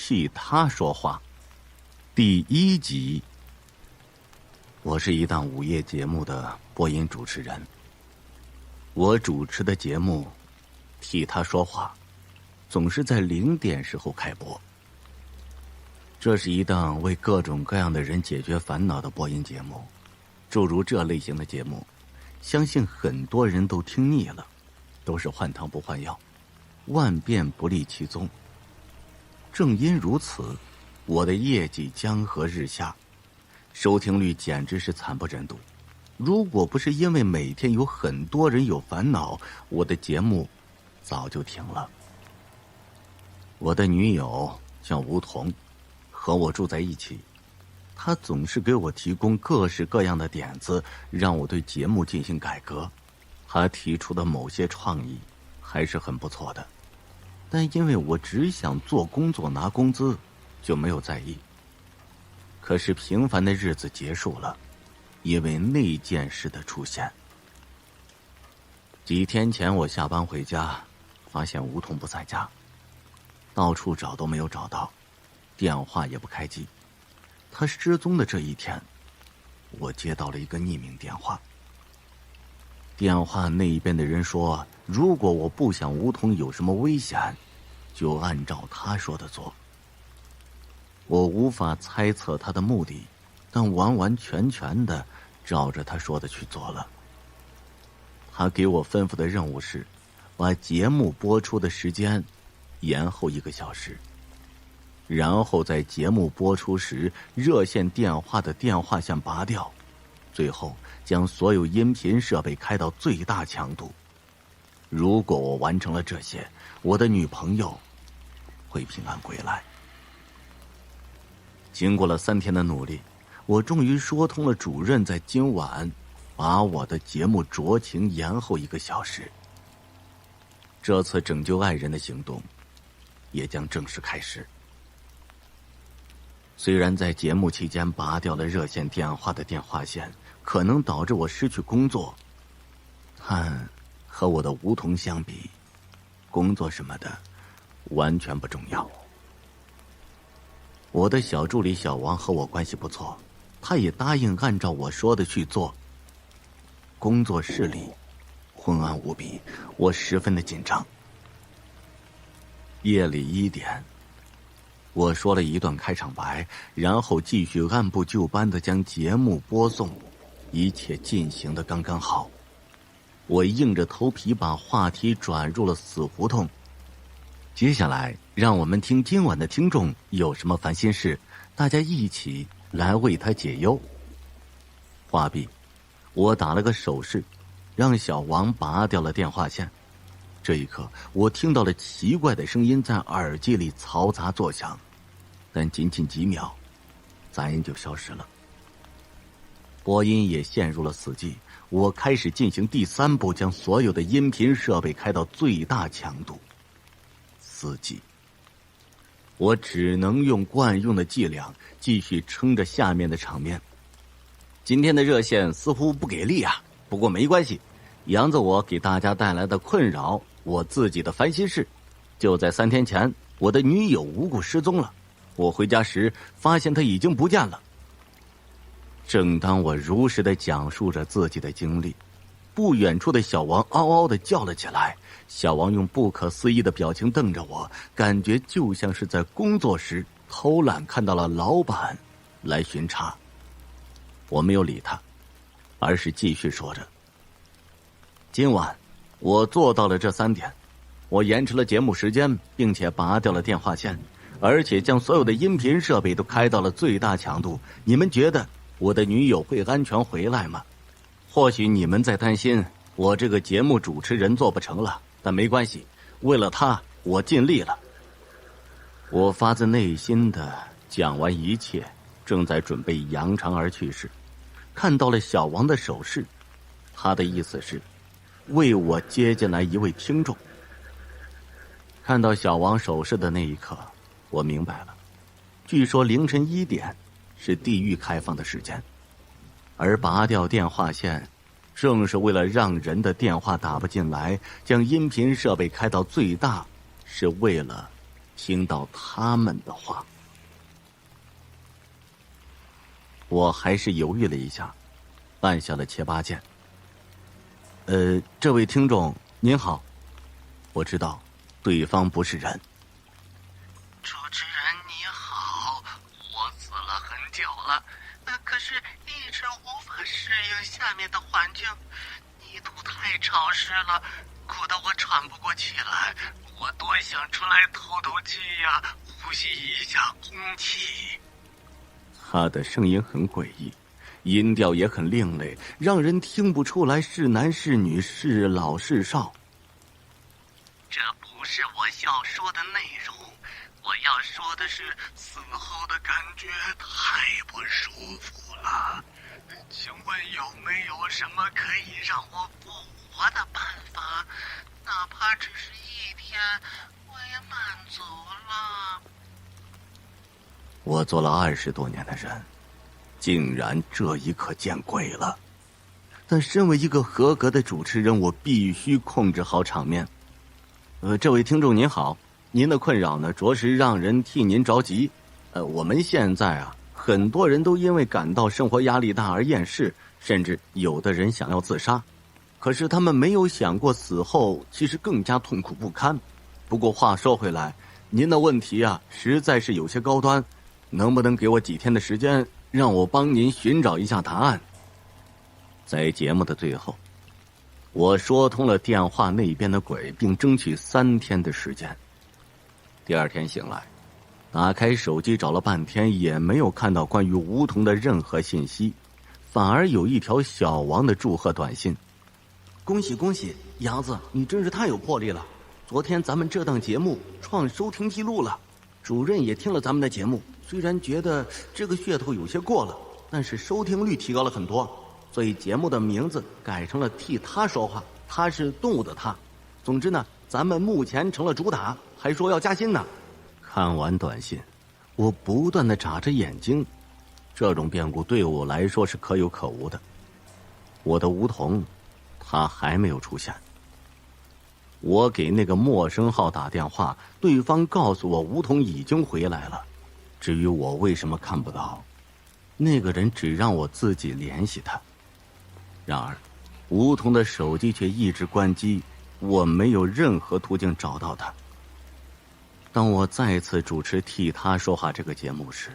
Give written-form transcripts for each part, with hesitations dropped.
替他说话第1集。我是一档午夜节目的播音主持人，我主持的节目替他说话总是在0点时候开播。这是一档为各种各样的人解决烦恼的播音节目，诸如这类型的节目相信很多人都听腻了，都是换汤不换药，万变不离其宗。正因如此，我的业绩江河日下，收听率简直是惨不忍睹。如果不是因为每天有很多人有烦恼，我的节目早就停了。我的女友叫吴彤，和我住在一起，她总是给我提供各式各样的点子，让我对节目进行改革。她提出的某些创意还是很不错的，但因为我只想做工作拿工资，就没有在意。可是平凡的日子结束了，因为那件事的出现。几天前我下班回家，发现吴彤不在家，到处找都没有找到，电话也不开机。他失踪的这一天，我接到了一个匿名电话。电话那边的人说，如果我不想吴彤有什么危险，就按照他说的做。我无法猜测他的目的，但完完全全的照着他说的去做了。他给我吩咐的任务是，把节目播出的时间延后1个小时，然后在节目播出时，热线电话的电话线拔掉，最后将所有音频设备开到最大强度。如果我完成了这些，我的女朋友会平安归来。经过了3天的努力，我终于说通了主任在今晚把我的节目酌情延后1个小时。这次拯救爱人的行动也将正式开始。虽然在节目期间拔掉了热线电话的电话线，可能导致我失去工作，但和我的吴彤相比，工作什么的完全不重要。我的小助理小王和我关系不错，他也答应按照我说的去做。工作室里昏暗无比，我十分的紧张。夜里1点，我说了一段开场白，然后继续按部就班的将节目播送，一切进行得刚刚好。我硬着头皮把话题转入了死胡同。接下来让我们听今晚的听众有什么烦心事，大家一起来为他解忧。话毕，我打了个手势，让小王拔掉了电话线。这一刻，我听到了奇怪的声音在耳机里嘈杂作响，但仅仅几秒，杂音就消失了。播音也陷入了死寂。我开始进行第3步，将所有的音频设备开到最大强度。死寂，我只能用惯用的伎俩继续撑着下面的场面。今天的热线似乎不给力啊，不过没关系，杨子我给大家带来的困扰，我自己的烦心事。就在3天前，我的女友无故失踪了，我回家时发现她已经不见了。正当我如实的讲述着自己的经历，不远处的小王嗷嗷的叫了起来。小王用不可思议的表情瞪着我，感觉就像是在工作时偷懒看到了老板来巡查。我没有理他，而是继续说着。今晚我做到了这3点，我延迟了节目时间，并且拔掉了电话线，而且将所有的音频设备都开到了最大强度。你们觉得我的女友会安全回来吗？或许你们在担心我这个节目主持人做不成了，但没关系，为了她，我尽力了。我发自内心的讲完一切，正在准备扬长而去时，看到了小王的手势，他的意思是为我接进来一位听众。看到小王手势的那一刻，我明白了，据说凌晨1点是地狱开放的时间，而拔掉电话线正是为了让人的电话打不进来，将音频设备开到最大，是为了听到他们的话。我还是犹豫了一下，按下了切八键。这位听众您好，我知道对方不是人。主持人你好，我死了很久了，可是一直无法适应下面的环境，泥土太潮湿了，苦得我喘不过气来，我多想出来透透气呀，呼吸一下空气。他的声音很诡异，音调也很另类，让人听不出来是男是女，是老是少。这不是我要说的内容，我要说的是死后的感觉太不舒服了。请问有没有什么可以让我复活的办法？哪怕只是一天，我也满足了。我做了20多年的人，竟然这一刻见鬼了。但身为一个合格的主持人，我必须控制好场面。这位听众您好，您的困扰呢，着实让人替您着急。我们现在很多人都因为感到生活压力大而厌世，甚至有的人想要自杀。可是他们没有想过死后其实更加痛苦不堪。不过话说回来，您的问题实在是有些高端，能不能给我几天的时间，让我帮您寻找一下答案？在节目的最后，我说通了电话那边的鬼，并争取3天的时间。第2天醒来，打开手机找了半天，也没有看到关于梧桐的任何信息，反而有一条小王的祝贺短信：恭喜恭喜，杨子，你真是太有魄力了！昨天咱们这档节目创收听记录了，主任也听了咱们的节目，虽然觉得这个噱头有些过了，但是收听率提高了很多，所以节目的名字改成了替他说话，他是动物的他。总之呢，咱们目前成了主打，还说要加薪呢。看完短信，我不断的眨着眼睛，这种变故对我来说是可有可无的。我的梧桐，他还没有出现。我给那个陌生号打电话，对方告诉我梧桐已经回来了。至于我为什么看不到，那个人只让我自己联系他。然而，梧桐的手机却一直关机，我没有任何途径找到他。当我再次主持替他说话这个节目时，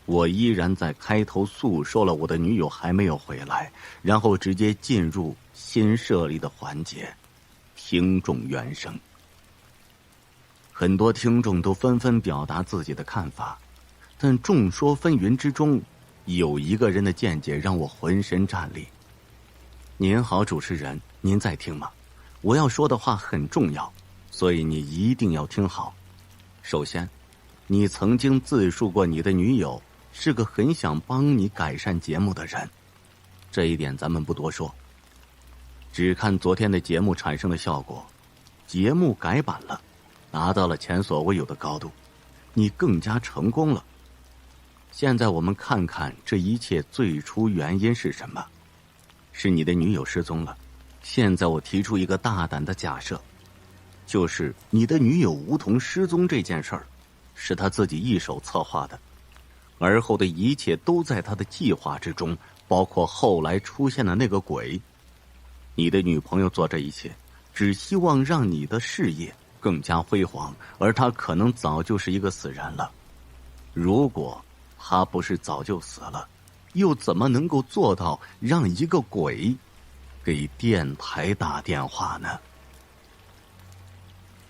我依然在开头诉说了我的女友还没有回来，然后直接进入新设立的环节——听众原声。很多听众都纷纷表达自己的看法，但众说纷纭之中，有一个人的见解让我浑身战栗。您好，主持人，您在听吗？我要说的话很重要，所以你一定要听好。首先，你曾经自述过你的女友是个很想帮你改善节目的人，这一点咱们不多说。只看昨天的节目产生的效果，节目改版了，达到了前所未有的高度，你更加成功了。现在我们看看这一切最初原因是什么？是你的女友失踪了。现在我提出一个大胆的假设，就是你的女友梧桐失踪这件事儿，是她自己一手策划的，而后的一切都在她的计划之中，包括后来出现的那个鬼。你的女朋友做这一切，只希望让你的事业更加辉煌，而她可能早就是一个死人了。如果她不是早就死了，又怎么能够做到让一个鬼给电台打电话呢？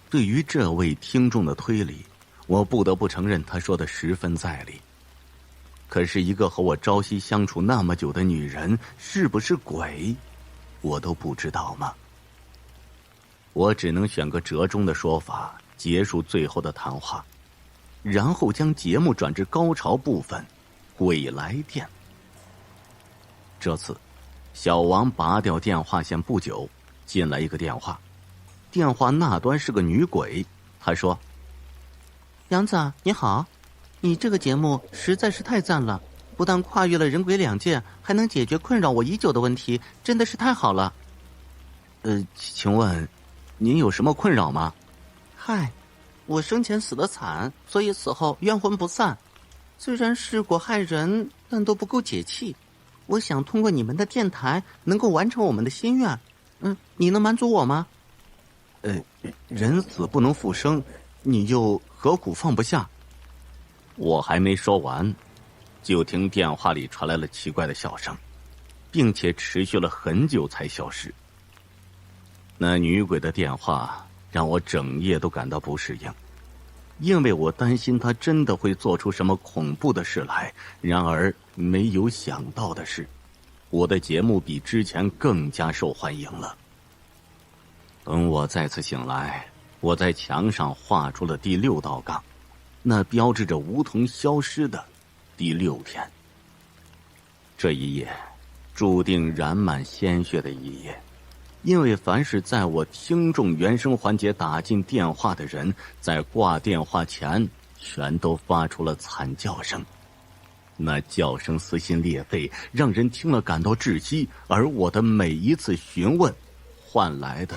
对于这位听众的推理，我不得不承认他说的十分在理。可是一个和我朝夕相处那么久的女人，是不是鬼，我都不知道吗？我只能选个折中的说法，结束最后的谈话，然后将节目转至高潮部分——鬼来电。这次小王拔掉电话线不久，进来一个电话，电话那端是个女鬼。她说：杨子你好，你这个节目实在是太赞了，不但跨越了人鬼两界，还能解决困扰我已久的问题，真的是太好了。请问您有什么困扰吗？嗨，我生前死得惨，所以死后冤魂不散。虽然试过害人，但都不够解气。我想通过你们的电台能够完成我们的心愿。你能满足我吗？人死不能复生，你又何苦放不下？我还没说完，就听电话里传来了奇怪的笑声，并且持续了很久才消失。那女鬼的电话让我整夜都感到不适应，因为我担心她真的会做出什么恐怖的事来。然而没有想到的是，我的节目比之前更加受欢迎了。等我再次醒来，我在墙上画出了第6道杠，那标志着梧桐消失的第6天。这一夜注定染满鲜血的一夜，因为凡是在我听众原声环节打进电话的人，在挂电话前全都发出了惨叫声。那叫声撕心裂肺，让人听了感到窒息，而我的每一次询问换来的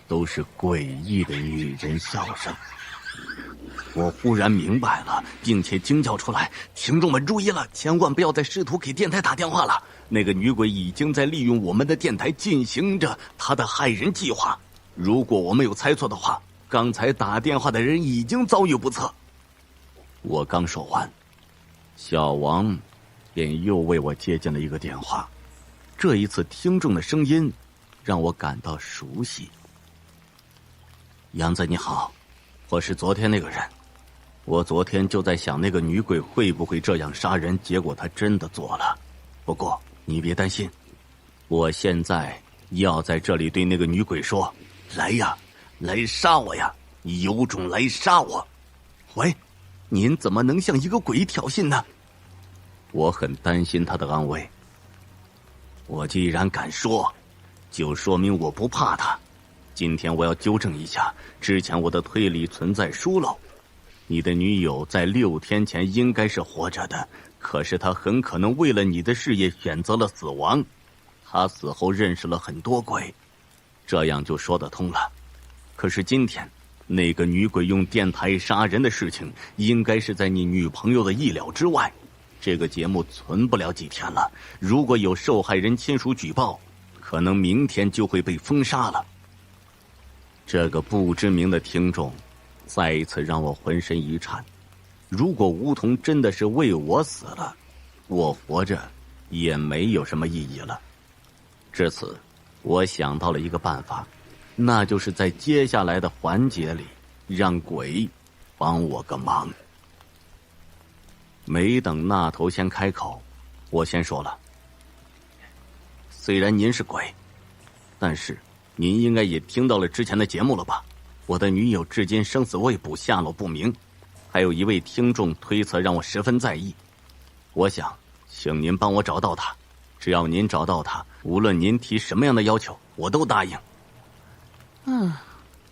都是诡异的女人笑声。我忽然明白了，并且惊叫出来：听众们注意了，千万不要再试图给电台打电话了，那个女鬼已经在利用我们的电台进行着她的害人计划。如果我没有猜错的话，刚才打电话的人已经遭遇不测。我刚说完，小王便又为我接进了一个电话。这一次听众的声音让我感到熟悉。杨子你好，我是昨天那个人。我昨天就在想那个女鬼会不会这样杀人，结果她真的做了。不过你别担心，我现在要在这里对那个女鬼说：来呀，来杀我呀，有种来杀我。喂，您怎么能向一个鬼挑衅呢？我很担心她的安危。我既然敢说，就说明我不怕她。今天我要纠正一下，之前我的推理存在疏漏。你的女友在6天前应该是活着的，可是她很可能为了你的事业选择了死亡。她死后认识了很多鬼，这样就说得通了。可是今天那个女鬼用电台杀人的事情，应该是在你女朋友的意料之外。这个节目存不了几天了，如果有受害人亲属举报，可能明天就会被封杀了。这个不知名的听众再一次让我浑身一颤。如果梧桐真的是为我死了，我活着也没有什么意义了。至此，我想到了一个办法，那就是在接下来的环节里，让鬼帮我个忙。没等那头先开口，我先说了：虽然您是鬼，但是您应该也听到了之前的节目了吧？我的女友至今生死未卜，下落不明，还有一位听众推测让我十分在意。我想请您帮我找到她，只要您找到她，无论您提什么样的要求，我都答应。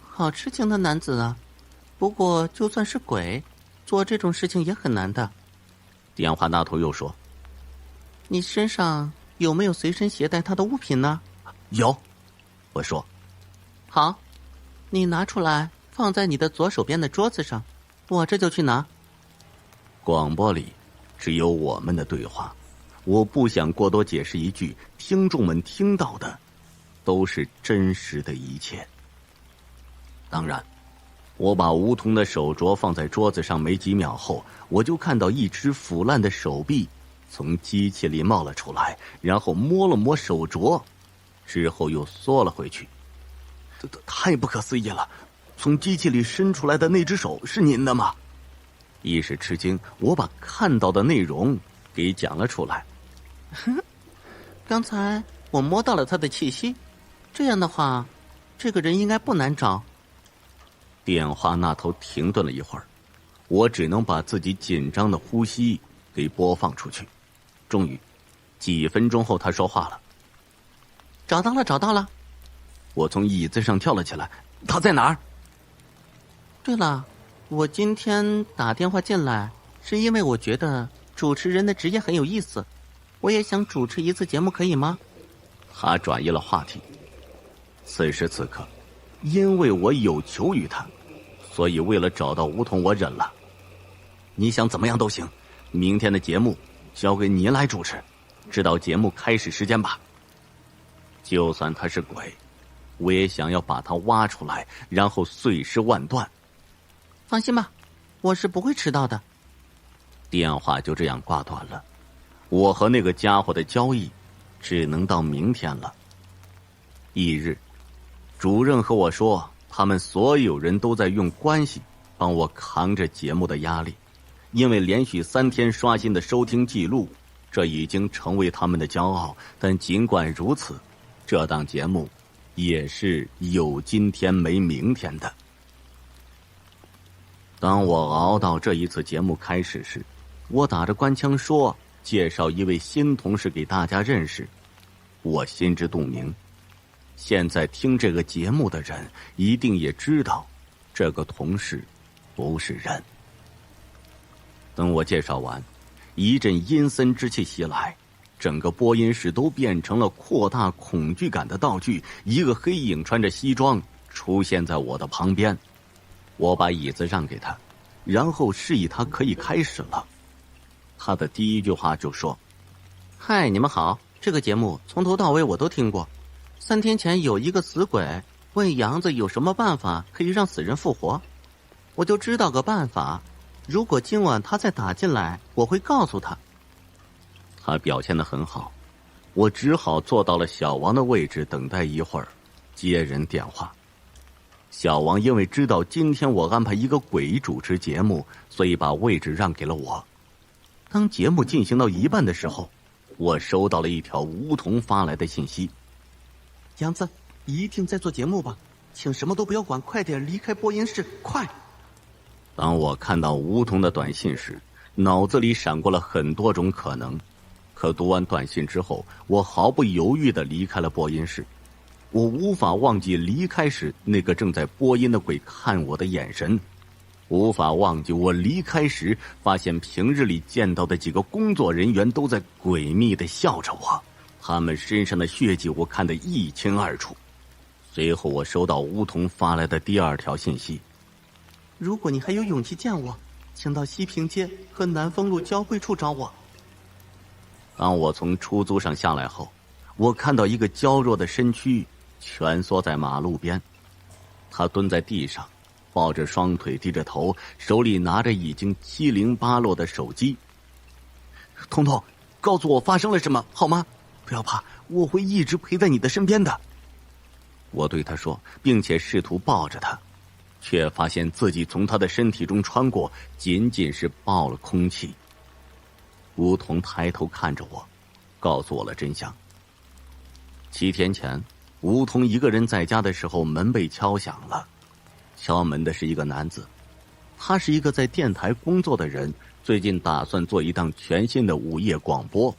好痴情的男子啊！不过就算是鬼，做这种事情也很难的。电话那头又说：你身上有没有随身携带他的物品呢？有。我说：好，你拿出来放在你的左手边的桌子上，我这就去拿。广播里只有我们的对话，我不想过多解释一句，听众们听到的都是真实的一切。当然，我把梧桐的手镯放在桌子上没几秒后，我就看到一只腐烂的手臂从机器里冒了出来，然后摸了摸手镯，之后又缩了回去。太不可思议了，从机器里伸出来的那只手是您的吗？一时吃惊，我把看到的内容给讲了出来。刚才我摸到了他的气息，这样的话，这个人应该不难找。电话那头停顿了一会儿，我只能把自己紧张的呼吸给播放出去。终于，几分钟后他说话了：找到了，找到了。我从椅子上跳了起来，他在哪儿？对了，我今天打电话进来是因为我觉得主持人的职业很有意思，我也想主持一次节目，可以吗？他转移了话题。此时此刻，因为我有求于他，所以为了找到梧桐，我忍了。你想怎么样都行，明天的节目交给你来主持，知道节目开始时间吧？就算他是鬼，我也想要把他挖出来，然后碎尸万段。放心吧，我是不会迟到的。电话就这样挂断了，我和那个家伙的交易只能到明天了。翌日，主任和我说，他们所有人都在用关系帮我扛着节目的压力，因为连续3天刷新的收听记录，这已经成为他们的骄傲。但尽管如此，这档节目也是有今天没明天的。当我熬到这一次节目开始时，我打着官腔说介绍一位新同事给大家认识。我心知肚明，现在听这个节目的人一定也知道这个同事不是人。等我介绍完，一阵阴森之气袭来，整个播音室都变成了扩大恐惧感的道具。一个黑影穿着西装出现在我的旁边，我把椅子让给他，然后示意他可以开始了。他的第一句话就说：嗨，你们好，这个节目从头到尾我都听过。3天前有一个死鬼问杨子有什么办法可以让死人复活，我就知道个办法，如果今晚他再打进来，我会告诉他。他表现得很好，我只好坐到了小王的位置，等待一会儿接人电话。小王因为知道今天我安排一个鬼主持节目，所以把位置让给了我。当节目进行到一半的时候，我收到了一条梧桐发来的信息：杨子，一定在做节目吧，请什么都不要管，快点离开播音室，快！当我看到梧桐的短信时，脑子里闪过了很多种可能。可读完短信之后，我毫不犹豫地离开了播音室。我无法忘记离开时那个正在播音的鬼看我的眼神，无法忘记我离开时发现平日里见到的几个工作人员都在诡秘地笑着我，他们身上的血迹我看得一清二楚。随后我收到梧桐发来的第2条信息：如果你还有勇气见我，请到西平街和南丰路交汇处找我。当我从出租上下来后，我看到一个娇弱的身躯蜷缩在马路边，他蹲在地上，抱着双腿低着头，手里拿着已经七零八落的手机。彤彤，告诉我发生了什么好吗？不要怕，我会一直陪在你的身边的。我对他说，并且试图抱着他，却发现自己从他的身体中穿过，仅仅是抱了空气。梧桐抬头看着我，告诉我了真相。7天前，梧桐一个人在家的时候，门被敲响了。敲门的是一个男子，他是一个在电台工作的人，最近打算做一档全新的午夜广播，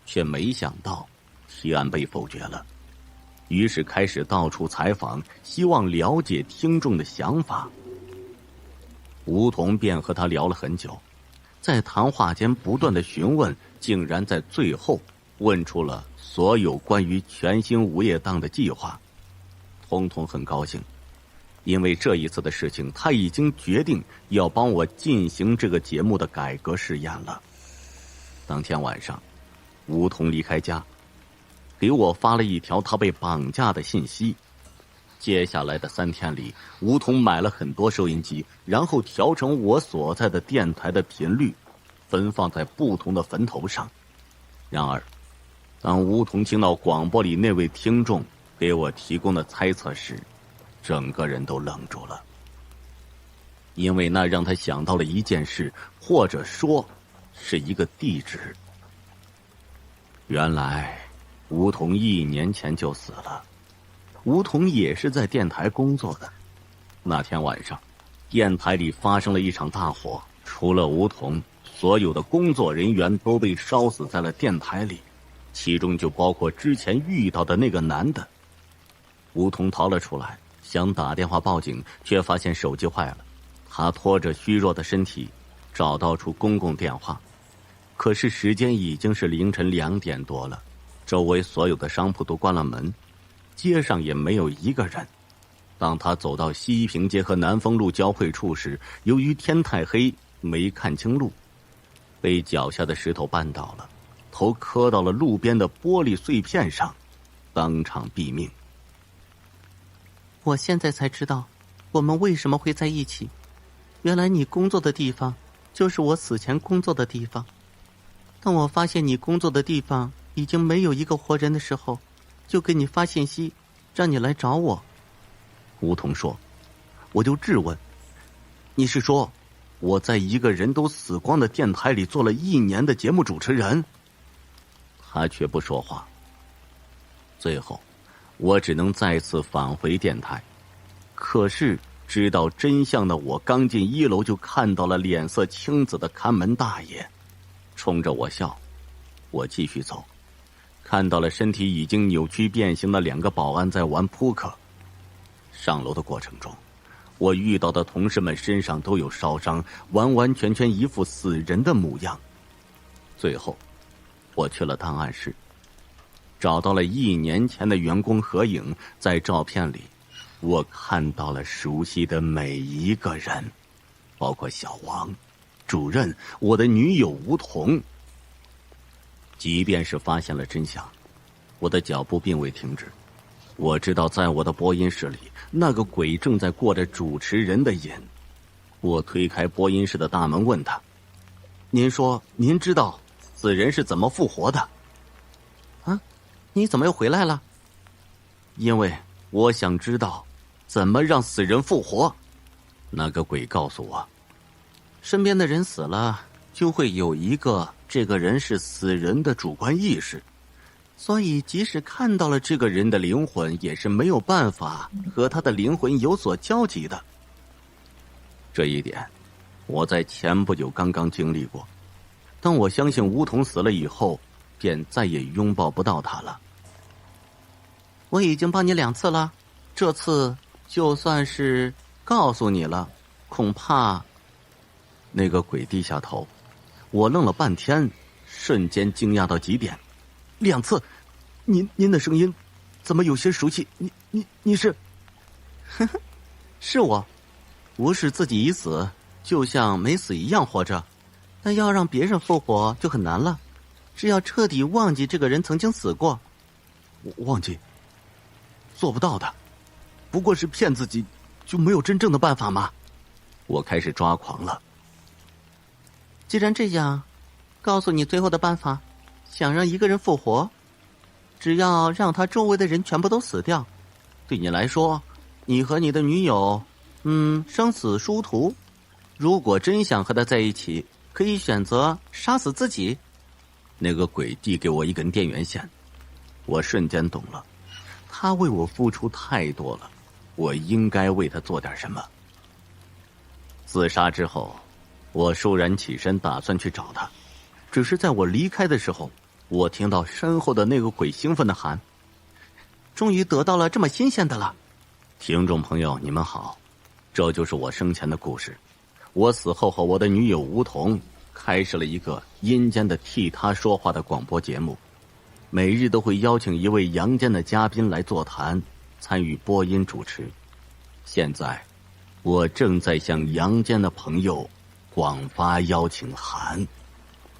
却没想到提案被否决了。于是开始到处采访，希望了解听众的想法。梧桐便和他聊了很久，在谈话间不断的询问，竟然在最后问出了所有关于全新午夜档的计划。彤彤很高兴，因为这一次的事情，他已经决定要帮我进行这个节目的改革试验了。当天晚上，梧桐离开家，给我发了一条他被绑架的信息。接下来的3天里，梧桐买了很多收音机，然后调成我所在的电台的频率，分放在不同的坟头上。然而，当梧桐听到广播里那位听众给我提供的猜测时，整个人都愣住了，因为那让他想到了一件事，或者说是一个地址。原来梧桐1年前就死了。梧桐也是在电台工作的。那天晚上，电台里发生了一场大火，除了梧桐，所有的工作人员都被烧死在了电台里，其中就包括之前遇到的那个男的。梧桐逃了出来，想打电话报警，却发现手机坏了。他拖着虚弱的身体找到处公共电话，可是时间已经是凌晨2点多了，周围所有的商铺都关了门，街上也没有一个人。当他走到西平街和南丰路交汇处时，由于天太黑，没看清路，被脚下的石头绊倒了，头磕到了路边的玻璃碎片上，当场毙命。我现在才知道，我们为什么会在一起。原来你工作的地方，就是我死前工作的地方。当我发现你工作的地方已经没有一个活人的时候，就给你发信息，让你来找我。梧桐说，我就质问，你是说我在一个人都死光的电台里做了1年的节目主持人？他却不说话。最后我只能再次返回电台，可是知道真相的我刚进1楼就看到了脸色青紫的看门大爷冲着我笑。我继续走，看到了身体已经扭曲变形的2个保安在玩扑克。上楼的过程中，我遇到的同事们身上都有烧伤，完完全全一副死人的模样。最后我去了档案室，找到了1年前的员工合影，在照片里我看到了熟悉的每一个人，包括小王、主任、我的女友梧桐。即便是发现了真相，我的脚步并未停止。我知道在我的播音室里，那个鬼正在过着主持人的瘾。我推开播音室的大门问他，您说您知道死人是怎么复活的？啊，你怎么又回来了？因为我想知道怎么让死人复活。那个鬼告诉我，身边的人死了，就会有一个这个人是死人的主观意识，所以即使看到了这个人的灵魂，也是没有办法和他的灵魂有所交集的。这一点我在前不久刚刚经历过。当我相信梧桐死了以后，便再也拥抱不到他了。我已经帮你2次了，这次就算是告诉你了，恐怕……那个鬼低下头，我愣了半天，瞬间惊讶到极点。2次？您的声音怎么有些熟悉？你是？呵呵，是我。无视自己已死，就像没死一样活着，但要让别人复活就很难了。只要彻底忘记这个人曾经死过，忘记做不到的，不过是骗自己，就没有真正的办法吗？我开始抓狂了。既然这样，告诉你最后的办法。想让一个人复活，只要让他周围的人全部都死掉。对你来说，你和你的女友，生死殊途。如果真想和他在一起，可以选择杀死自己。那个鬼递给我一根电源线，我瞬间懂了，他为我付出太多了，我应该为他做点什么。自杀之后，我倏然起身，打算去找他。只是在我离开的时候，我听到身后的那个鬼兴奋地喊：终于得到了这么新鲜的了。听众朋友你们好，这就是我生前的故事。我死后和我的女友梧桐开设了一个阴间的替他说话的广播节目，每日都会邀请一位阳间的嘉宾来座谈，参与播音主持。现在我正在向阳间的朋友广发邀请函，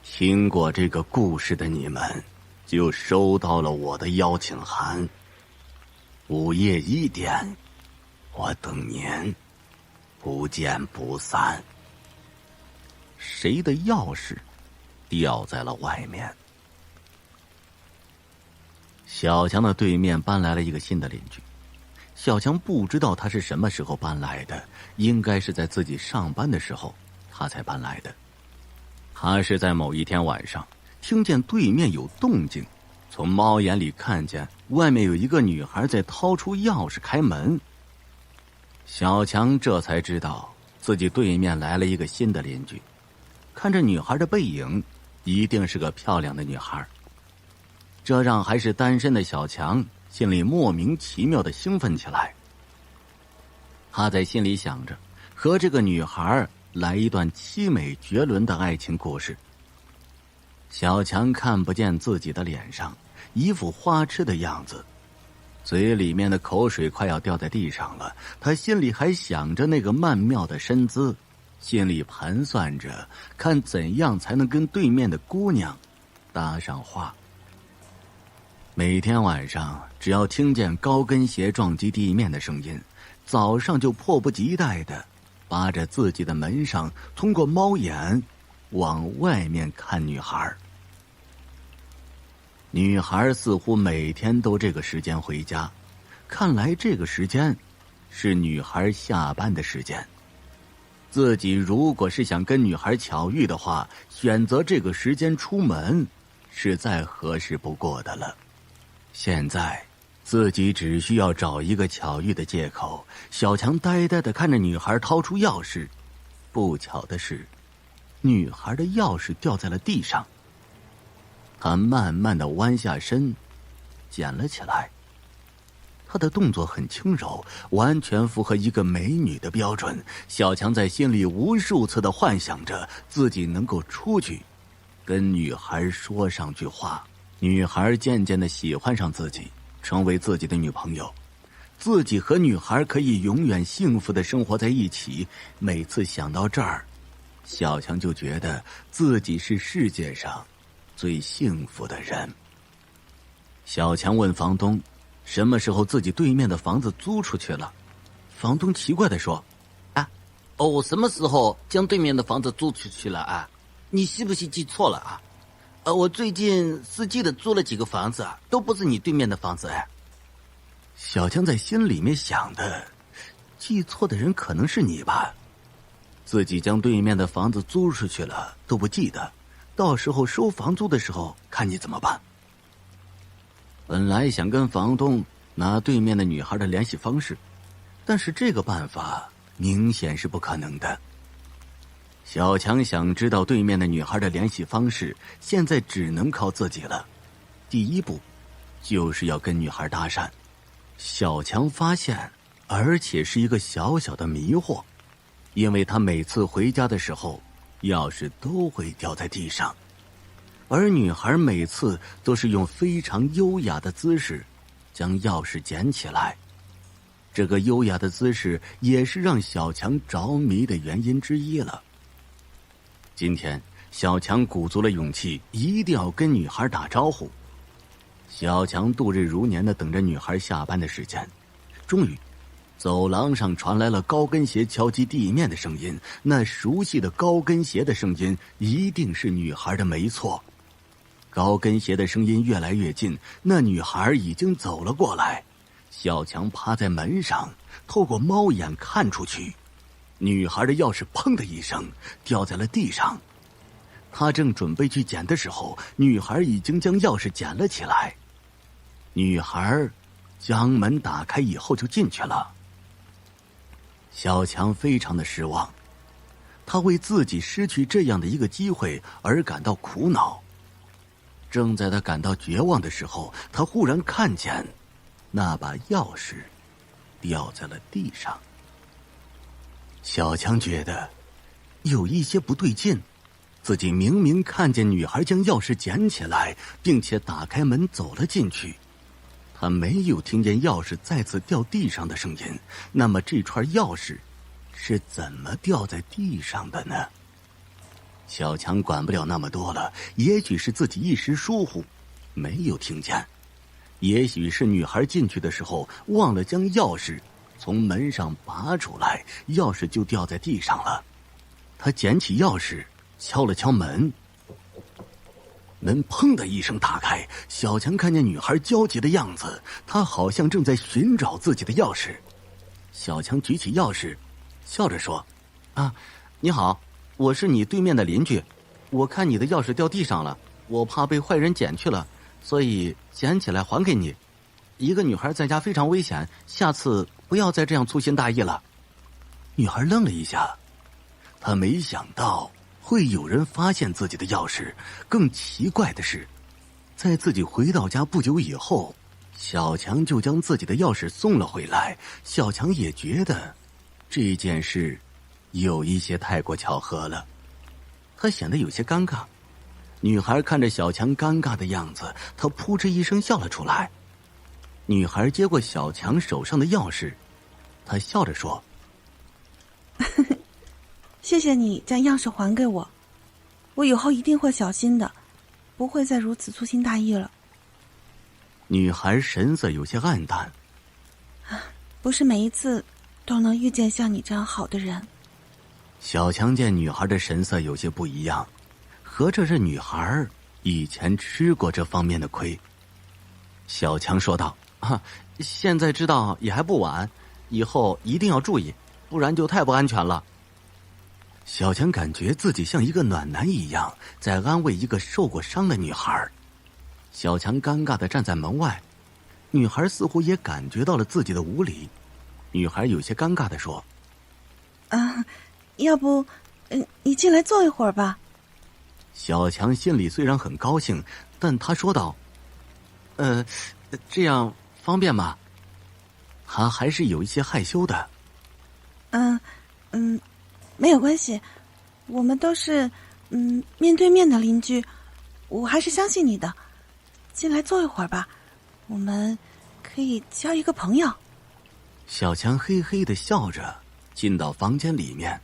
听过这个故事的你们就收到了我的邀请函。午夜1点，我等您，不见不散。谁的钥匙掉在了外面？小强的对面搬来了一个新的邻居。小强不知道他是什么时候搬来的，应该是在自己上班的时候他才搬来的。他是在某一天晚上听见对面有动静，从猫眼里看见外面有一个女孩在掏出钥匙开门。小强这才知道自己对面来了一个新的邻居，看着女孩的背影，一定是个漂亮的女孩。这让还是单身的小强心里莫名其妙的兴奋起来。他在心里想着和这个女孩来一段凄美绝伦的爱情故事。小强看不见自己的脸上一副花痴的样子，嘴里面的口水快要掉在地上了，他心里还想着那个曼妙的身姿，心里盘算着看怎样才能跟对面的姑娘搭上话。每天晚上只要听见高跟鞋撞击地面的声音，早上就迫不及待地扒着自己的门上，通过猫眼往外面看女孩。女孩似乎每天都这个时间回家，看来这个时间是女孩下班的时间。自己如果是想跟女孩巧遇的话，选择这个时间出门是再合适不过的了。现在自己只需要找一个巧遇的借口。小强呆呆地看着女孩掏出钥匙，不巧的是，女孩的钥匙掉在了地上。他慢慢地弯下身，捡了起来。他的动作很轻柔，完全符合一个美女的标准。小强在心里无数次地幻想着自己能够出去，跟女孩说上句话。女孩渐渐地喜欢上自己，成为自己的女朋友。自己和女孩可以永远幸福地生活在一起。每次想到这儿，小强就觉得自己是世界上最幸福的人。小强问房东什么时候自己对面的房子租出去了。房东奇怪地说：我什么时候将对面的房子租出去了啊？你是不是记错了啊？我最近司机的租了几个房子啊，都不是你对面的房子哎。小强在心里面想的，记错的人可能是你吧？自己将对面的房子租出去了都不记得，到时候收房租的时候看你怎么办。本来想跟房东拿对面的女孩的联系方式，但是这个办法明显是不可能的。小强想知道对面的女孩的联系方式，现在只能靠自己了。第一步就是要跟女孩搭讪。小强发现，而且是一个小小的迷惑，因为他每次回家的时候，钥匙都会掉在地上，而女孩每次都是用非常优雅的姿势将钥匙捡起来。这个优雅的姿势也是让小强着迷的原因之一了。今天小强鼓足了勇气，一定要跟女孩打招呼。小强度日如年地等着女孩下班的时间。终于走廊上传来了高跟鞋敲击地面的声音，那熟悉的高跟鞋的声音一定是女孩的没错。高跟鞋的声音越来越近，那女孩已经走了过来。小强趴在门上，透过猫眼看出去，女孩的钥匙砰的一声掉在了地上。他正准备去捡的时候，女孩已经将钥匙捡了起来。女孩将门打开以后就进去了。小强非常的失望，他为自己失去这样的一个机会而感到苦恼。正在他感到绝望的时候，他忽然看见那把钥匙掉在了地上。小强觉得有一些不对劲，自己明明看见女孩将钥匙捡起来，并且打开门走了进去，他没有听见钥匙再次掉地上的声音。那么这串钥匙是怎么掉在地上的呢？小强管不了那么多了，也许是自己一时疏忽，没有听见，也许是女孩进去的时候忘了将钥匙从门上拔出来，钥匙就掉在地上了。他捡起钥匙敲了敲门，门砰的一声打开。小强看见女孩焦急的样子，她好像正在寻找自己的钥匙。小强举起钥匙笑着说：你好，我是你对面的邻居，我看你的钥匙掉地上了，我怕被坏人捡去了，所以捡起来还给你。一个女孩在家非常危险，下次不要再这样粗心大意了。女孩愣了一下，她没想到会有人发现自己的钥匙。更奇怪的是，在自己回到家不久以后，小强就将自己的钥匙送了回来。小强也觉得这件事有一些太过巧合了，他显得有些尴尬。女孩看着小强尴尬的样子，她扑哧一声笑了出来。女孩接过小强手上的钥匙，她笑着说：“谢谢你将钥匙还给我，我以后一定会小心的，不会再如此粗心大意了。”女孩神色有些黯淡。不是每一次都能遇见像你这样好的人。小强见女孩的神色有些不一样，合着这女孩以前吃过这方面的亏。小强说道：“现在知道也还不晚，以后一定要注意，不然就太不安全了。”小强感觉自己像一个暖男一样，在安慰一个受过伤的女孩。小强尴尬地站在门外，女孩似乎也感觉到了自己的无礼。女孩有些尴尬地说：“要不，你进来坐一会儿吧。”小强心里虽然很高兴，但他说道：“这样方便吗？”他还是有一些害羞的。没有关系，我们都是面对面的邻居，我还是相信你的。进来坐一会儿吧，我们可以交一个朋友。小强嘿嘿的笑着进到房间里面。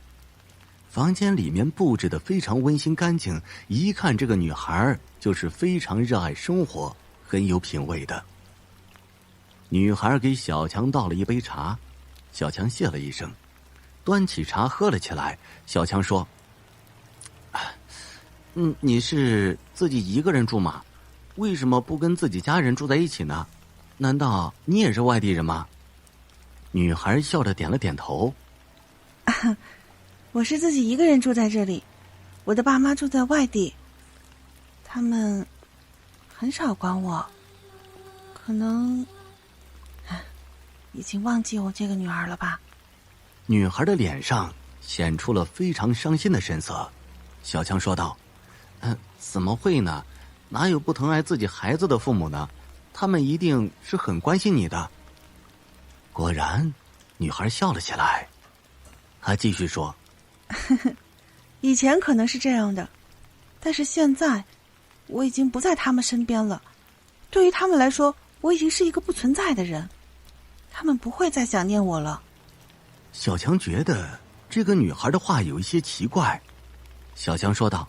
房间里面布置得非常温馨干净，一看这个女孩就是非常热爱生活，很有品味的。女孩给小强倒了一杯茶，小强谢了一声，端起茶喝了起来。小强说：“你是自己一个人住吗？为什么不跟自己家人住在一起呢？难道你也是外地人吗？”女孩笑着点了点头。我是自己一个人住在这里，我的爸妈住在外地，他们很少管我，可能已经忘记我这个女儿了吧。女孩的脸上显出了非常伤心的神色。小强说道：“怎么会呢？哪有不疼爱自己孩子的父母呢？他们一定是很关心你的。”果然，女孩笑了起来。她继续说：“以前可能是这样的，但是现在我已经不在他们身边了。对于他们来说，我已经是一个不存在的人，他们不会再想念我了。”小强觉得这个女孩的话有一些奇怪。小强说道：“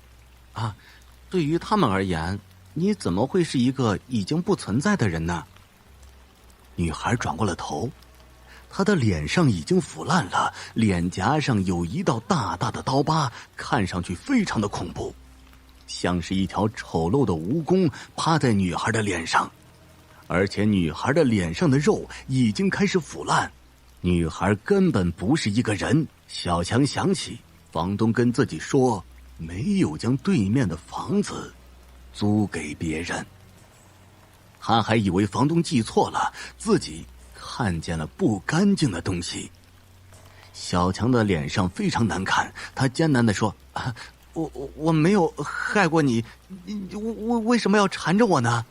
对于他们而言，你怎么会是一个已经不存在的人呢？”女孩转过了头，她的脸上已经腐烂了，脸颊上有一道大大的刀疤，看上去非常的恐怖，像是一条丑陋的蜈蚣趴在女孩的脸上，而且女孩的脸上的肉已经开始腐烂。女孩根本不是一个人。小强想起房东跟自己说没有将对面的房子租给别人，他还以为房东记错了，自己看见了不干净的东西。小强的脸上非常难看，他艰难地说：“我没有害过你，为什么要缠着我呢？”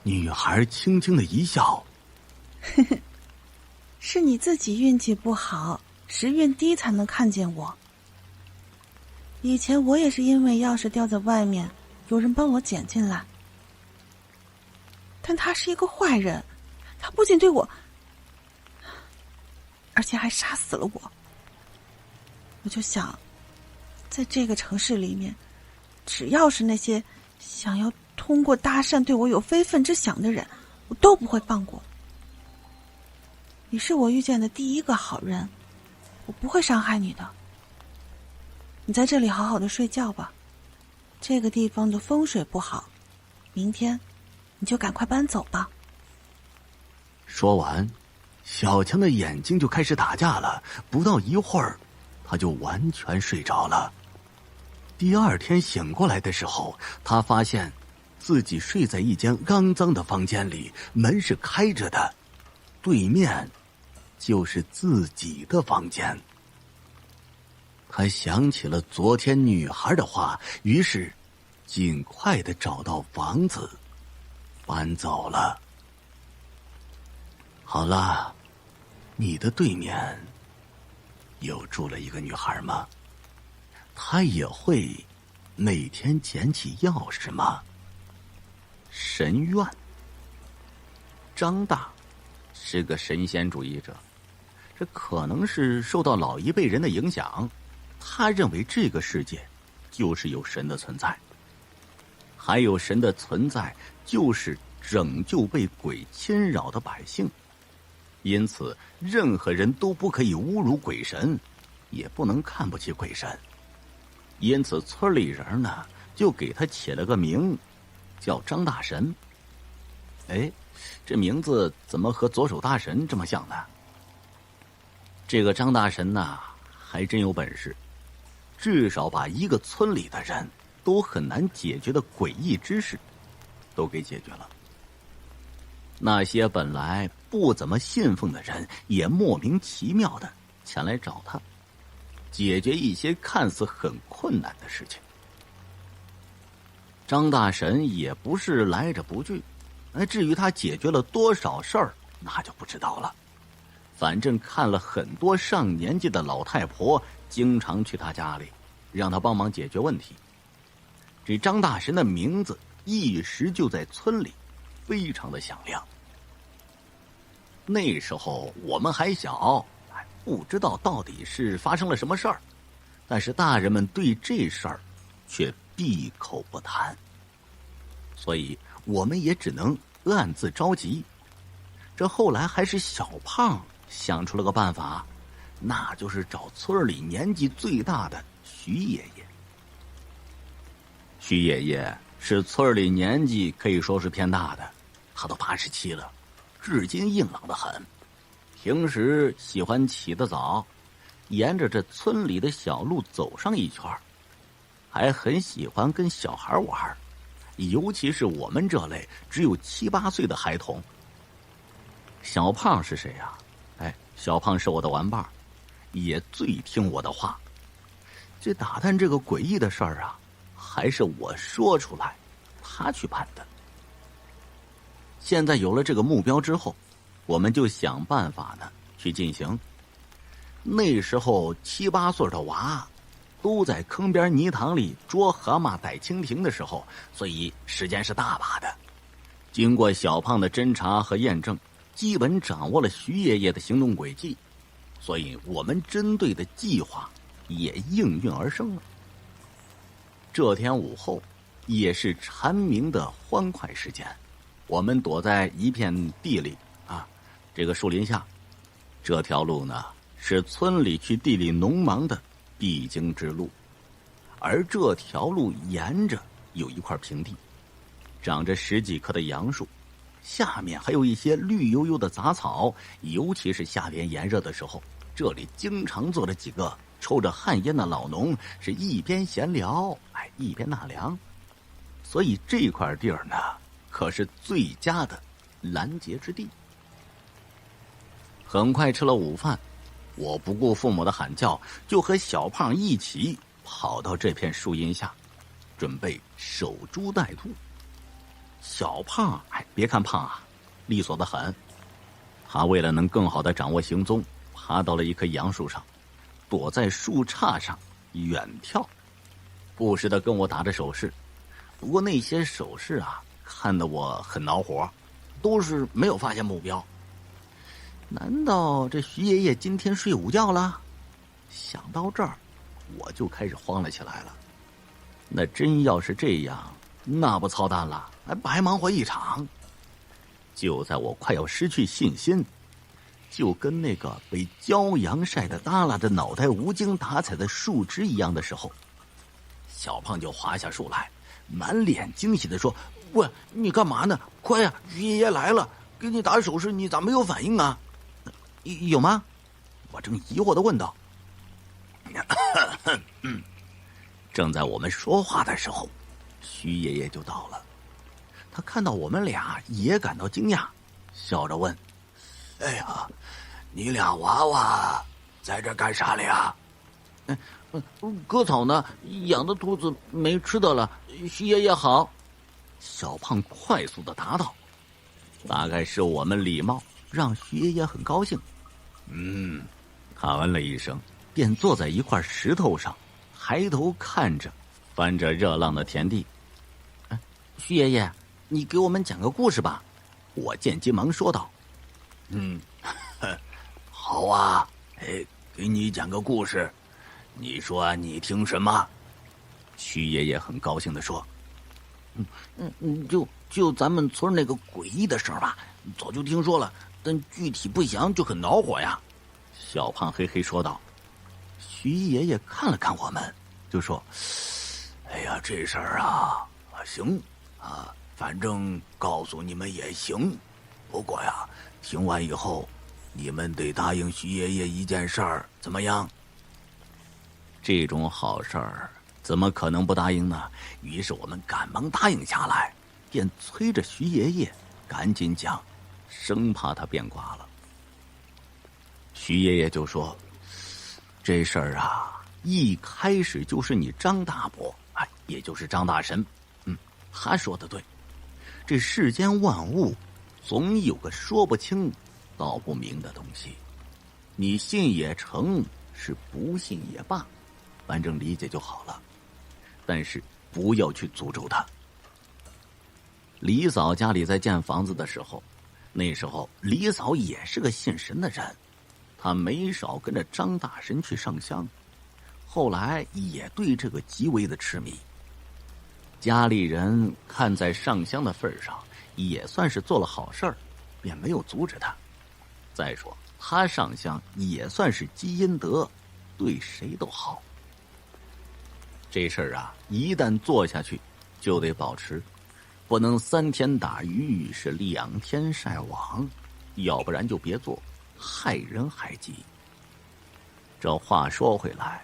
女孩轻轻的一笑：“是你自己运气不好，时运低才能看见我。以前我也是因为钥匙掉在外面，有人帮我捡进来，但他是一个坏人，他不仅对我，而且还杀死了我。我就想，在这个城市里面，只要是那些想要通过搭讪对我有非分之想的人，我都不会放过。你是我遇见的第一个好人，我不会伤害你的。你在这里好好的睡觉吧，这个地方的风水不好，明天你就赶快搬走吧。”说完，小强的眼睛就开始打架了，不到一会儿他就完全睡着了。第二天醒过来的时候，他发现自己睡在一间肮脏的房间里，门是开着的，对面就是自己的房间。他想起了昨天女孩的话，于是尽快的找到房子搬走了。好了，你的对面又住了一个女孩吗？她也会每天捡起钥匙吗？神院张大是个神仙主义者，这可能是受到老一辈人的影响，他认为这个世界就是有神的存在，还有神的存在就是拯救被鬼侵扰的百姓，因此任何人都不可以侮辱鬼神，也不能看不起鬼神。因此村里人呢就给他起了个名叫张大神。哎，这名字怎么和左手大神这么像呢？这个张大神呐还真有本事，至少把一个村里的人都很难解决的诡异之事都给解决了。那些本来不怎么信奉的人也莫名其妙的前来找他，解决一些看似很困难的事情。张大神也不是来者不拒，至于他解决了多少事儿，那就不知道了。反正看了很多上年纪的老太婆，经常去他家里，让他帮忙解决问题。这张大神的名字一时就在村里非常的响亮。那时候我们还小，不知道到底是发生了什么事儿，但是大人们对这事儿却闭口不谈，所以我们也只能暗自着急。这后来还是小胖想出了个办法，那就是找村里年纪最大的徐爷爷。徐爷爷是村里年纪可以说是偏大的，他都87了，至今硬朗得很。平时喜欢起得早，沿着这村里的小路走上一圈，还很喜欢跟小孩玩，尤其是我们这类只有7、8岁的孩童。小胖是谁呀？小胖是我的玩伴，也最听我的话。这打探这个诡异的事儿啊，还是我说出来，他去办的。现在有了这个目标之后，我们就想办法呢去进行。那时候7、8岁的娃都在坑边泥塘里捉蛤蟆逮蜻蜓的时候，所以时间是大把的。经过小胖的侦查和验证，基本掌握了徐爷爷的行动轨迹，所以我们针对的计划也应运而生了。这天午后也是蝉鸣的欢快时间，我们躲在一片地里这个树林下。这条路呢是村里去地里农忙的必经之路，而这条路沿着有一块平地，长着10几棵的杨树，下面还有一些绿油油的杂草，尤其是夏天炎热的时候，这里经常坐着几个抽着旱烟的老农，是一边闲聊一边纳凉。所以这块地儿呢可是最佳的拦截之地。很快吃了午饭，我不顾父母的喊叫，就和小胖一起跑到这片树荫下，准备守株待兔。小胖别看胖利索得很，他为了能更好的掌握行踪，爬到了一棵杨树上，躲在树杈上远眺，不时的跟我打着手势。不过那些手势看得我很恼火，都是没有发现目标。难道这徐爷爷今天睡午觉了？想到这儿，我就开始慌了起来了。那真要是这样，那不操蛋了，白忙活一场。就在我快要失去信心，就跟那个被骄阳晒得耷拉着脑袋无精打采的树枝一样的时候，小胖就滑下树来，满脸惊喜地说：“喂，你干嘛呢？快呀，徐爷爷来了，给你打手势，你咋没有反应啊？有吗？”我正疑惑地问道。正在我们说话的时候，徐爷爷就到了。他看到我们俩也感到惊讶，笑着问：“哎呀，你俩娃娃在这干啥了呀？”“割草呢，养的兔子没吃的了。徐爷爷好。”小胖快速的答道。大概是我们礼貌让徐爷爷很高兴。他嗯了一声，便坐在一块石头上，抬头看着翻着热浪的田地。“徐爷爷，你给我们讲个故事吧。”我见急忙说道：“好啊，给你讲个故事，你说你听什么？”徐爷爷很高兴地说：“就咱们村那个诡异的事儿吧，早就听说了，但具体不详就很恼火呀。”小胖嘿嘿说道。徐爷爷看了看我们，就说：“哎呀，这事儿啊，行啊，反正告诉你们也行。不过呀，听完以后，你们得答应徐爷爷一件事儿，怎么样？”这种好事儿怎么可能不答应呢？于是我们赶忙答应下来，便催着徐爷爷赶紧讲，生怕他变卦了。徐爷爷就说：“这事儿啊，一开始就是你张大伯啊，也就是张大神，他说的对。这世间万物，总有个说不清、道不明的东西。你信也成，是不信也罢，反正理解就好了。但是不要去诅咒他。”李嫂家里在建房子的时候，那时候李嫂也是个信神的人，她没少跟着张大神去上香，后来也对这个极为的痴迷。家里人看在上香的份上，也算是做了好事儿，便没有阻止他。再说他上香也算是积阴德，对谁都好。这事儿啊，一旦做下去，就得保持，不能3天打鱼是2天晒网，要不然就别做，害人害己。这话说回来，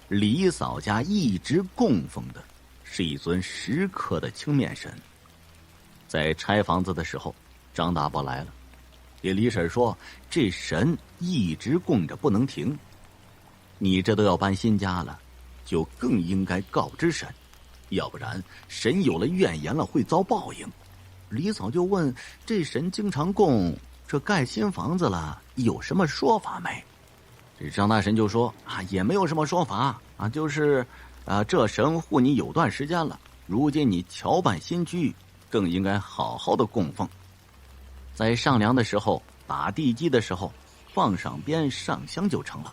李嫂家一直供奉的是一尊10克的青面神。在拆房子的时候，张大伯来了，给李婶说这神一直供着不能停，你这都要搬新家了，就更应该告知神，要不然神有了怨言了会遭报应。李嫂就问，这神经常供，这盖新房子了有什么说法没？这张大神就说啊，也没有什么说法啊，就是这神护你有段时间了，如今你侨办新居，更应该好好的供奉。在上梁的时候，打地基的时候，放上边上香就成了。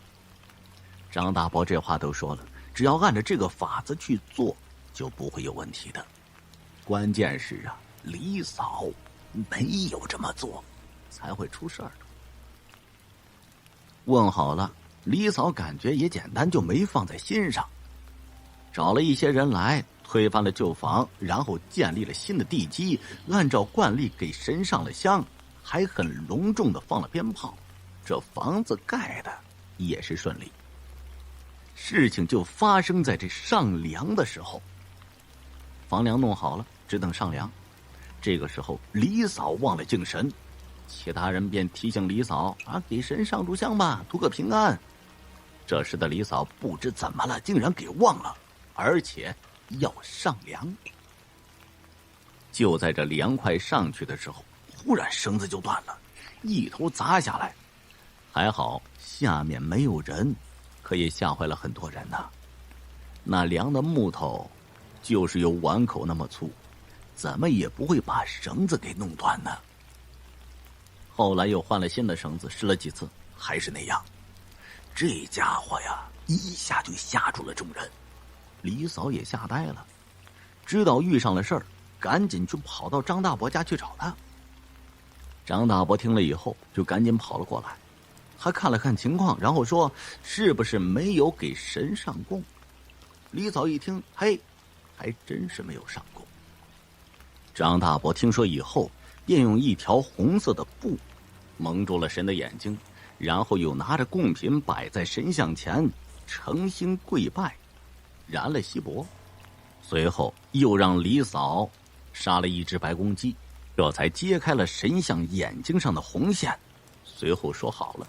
张大伯这话都说了，只要按照这个法子去做，就不会有问题的。关键是啊，李嫂没有这么做，才会出事儿。问好了，李嫂感觉也简单，就没放在心上。找了一些人来，推翻了旧房，然后建立了新的地基，按照惯例给神上了香，还很隆重的放了鞭炮。这房子盖的也是顺利。事情就发生在这上梁的时候。房梁弄好了，只等上梁。这个时候李嫂忘了敬神，其他人便提醒李嫂啊，给神上炷香吧，图个平安。这时的李嫂不知怎么了，竟然给忘了，而且要上梁。就在这梁快上去的时候，忽然绳子就断了，一头砸下来。还好下面没有人，可也吓坏了很多人呐。那梁的木头就是有碗口那么粗，怎么也不会把绳子给弄断呢。后来又换了新的绳子，试了几次还是那样。这家伙呀，一下就吓住了众人。李嫂也吓呆了，知道遇上了事儿，赶紧就跑到张大伯家去找他。张大伯听了以后就赶紧跑了过来，他看了看情况，然后说是不是没有给神上供。李嫂一听，嘿，还真是没有上供。张大伯听说以后，便用一条红色的布蒙住了神的眼睛，然后又拿着贡品摆在神像前，诚心跪拜，燃了锡箔，随后又让李嫂杀了一只白公鸡，这才揭开了神像眼睛上的红线，随后说好了。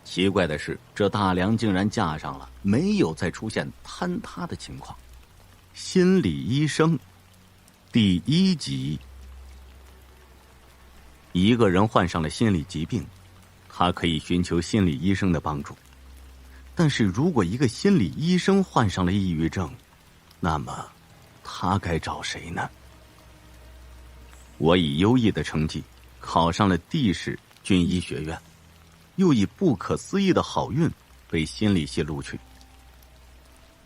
奇怪的是，这大梁竟然架上了，没有再出现坍塌的情况。心理医生第1集。一个人患上了心理疾病，他可以寻求心理医生的帮助。但是如果一个心理医生患上了抑郁症，那么他该找谁呢？我以优异的成绩考上了地市军医学院，又以不可思议的好运被心理系录取。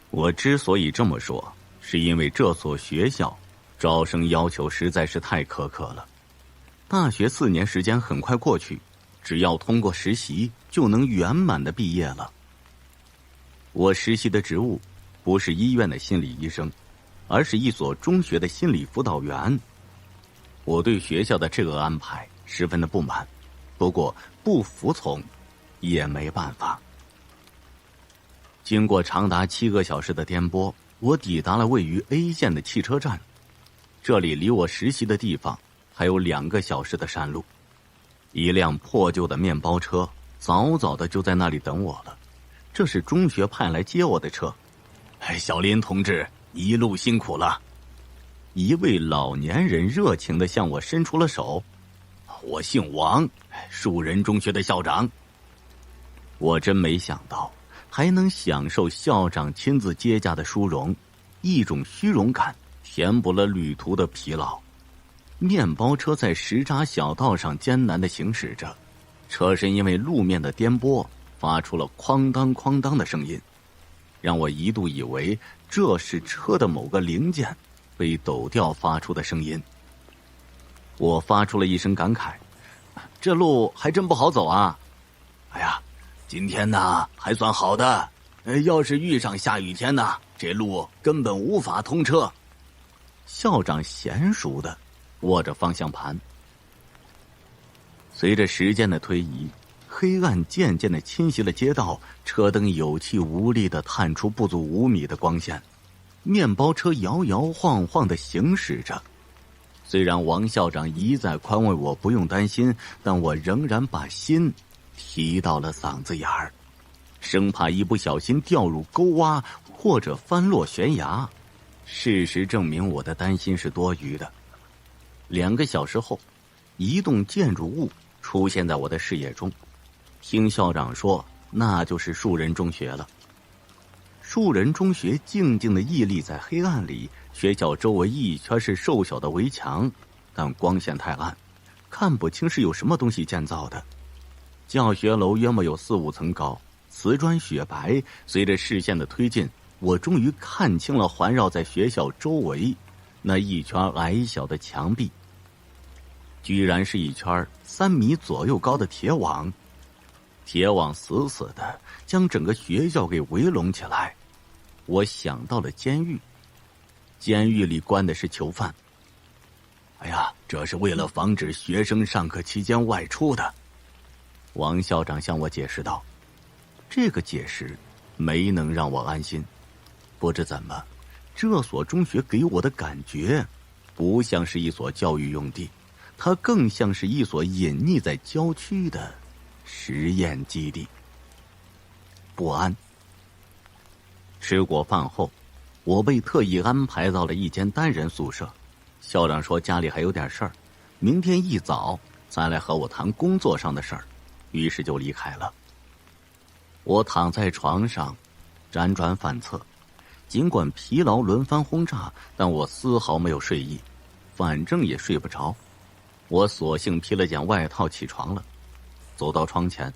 我之所以这么说，是因为这所学校招生要求实在是太苛刻了。大学4年时间很快过去，只要通过实习就能圆满的毕业了。我实习的职务不是医院的心理医生，而是一所中学的心理辅导员。我对学校的这个安排十分的不满，不过不服从也没办法。经过长达7个小时的颠簸，我抵达了位于 A 县的汽车站。这里离我实习的地方还有2个小时的山路。一辆破旧的面包车早早的就在那里等我了，这是中学派来接我的车。小林同志，一路辛苦了。一位老年人热情地向我伸出了手。我姓王，树人中学的校长。我真没想到还能享受校长亲自接驾的殊荣，一种虚荣感填补了旅途的疲劳。面包车在石渣小道上艰难地行驶着，车身因为路面的颠簸发出了哐当哐当的声音，让我一度以为这是车的某个零件被抖掉发出的声音。我发出了一声感慨，这路还真不好走啊。哎呀，今天呢还算好的，要是遇上下雨天呢，这路根本无法通车。校长娴熟的握着方向盘。随着时间的推移，黑暗渐渐的侵袭了街道，车灯有气无力的探出不足5米的光线。面包车摇摇晃晃的行驶着。虽然王校长一再宽慰我不用担心，但我仍然把心提到了嗓子眼儿，生怕一不小心掉入沟洼或者翻落悬崖。事实证明我的担心是多余的。2个小时后，一栋建筑物出现在我的视野中。听校长说，那就是树人中学了。树人中学静静地屹立在黑暗里，学校周围一圈是瘦小的围墙，但光线太暗，看不清是有什么东西建造的。教学楼约莫有4、5层高，瓷砖雪白。随着视线的推进，我终于看清了环绕在学校周围那一圈矮小的墙壁，居然是一圈3米左右高的铁网。铁网死死的将整个学校给围拢起来。我想到了监狱，监狱里关的是囚犯。哎呀，这是为了防止学生上课期间外出的。王校长向我解释道。这个解释没能让我安心。不知怎么，这所中学给我的感觉不像是一所教育用地，它更像是一所隐匿在郊区的实验基地。不安。吃过饭后，我被特意安排到了一间单人宿舍。校长说家里还有点事儿，明天一早再来和我谈工作上的事儿，于是就离开了。我躺在床上辗转反侧，尽管疲劳轮番轰炸，但我丝毫没有睡意，反正也睡不着。我索性披了件外套起床了。走到窗前，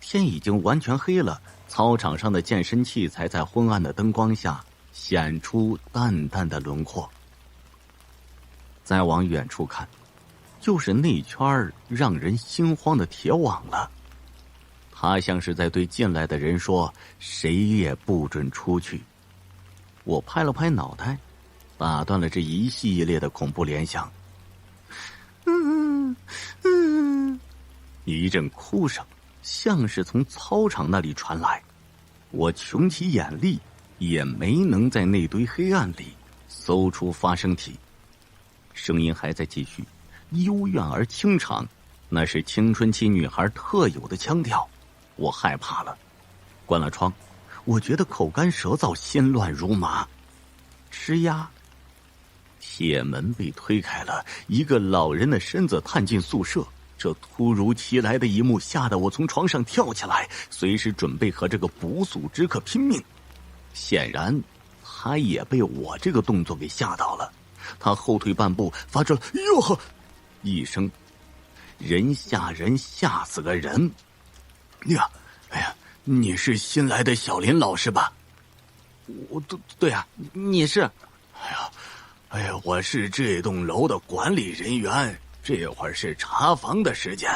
天已经完全黑了，操场上的健身器材在昏暗的灯光下显出淡淡的轮廓。再往远处看，就是那圈让人心慌的铁网了。它像是在对进来的人说，谁也不准出去。我拍了拍脑袋，打断了这一系列的恐怖联想。一阵哭声像是从操场那里传来，我穷其眼力也没能在那堆黑暗里搜出发声体。声音还在继续，幽怨而清长，那是青春期女孩特有的腔调。我害怕了，关了窗。我觉得口干舌燥，心乱如麻。吱呀，铁门被推开了，一个老人的身子探进宿舍。这突如其来的一幕吓得我从床上跳起来，随时准备和这个不速之客拼命。显然他也被我这个动作给吓到了，他后退半步，发出了哟呵一声，人吓人，吓死个人。呀，哎呀，你是新来的小林老师吧？对啊，你是？哎呀，我是这栋楼的管理人员，这会儿是查房的时间。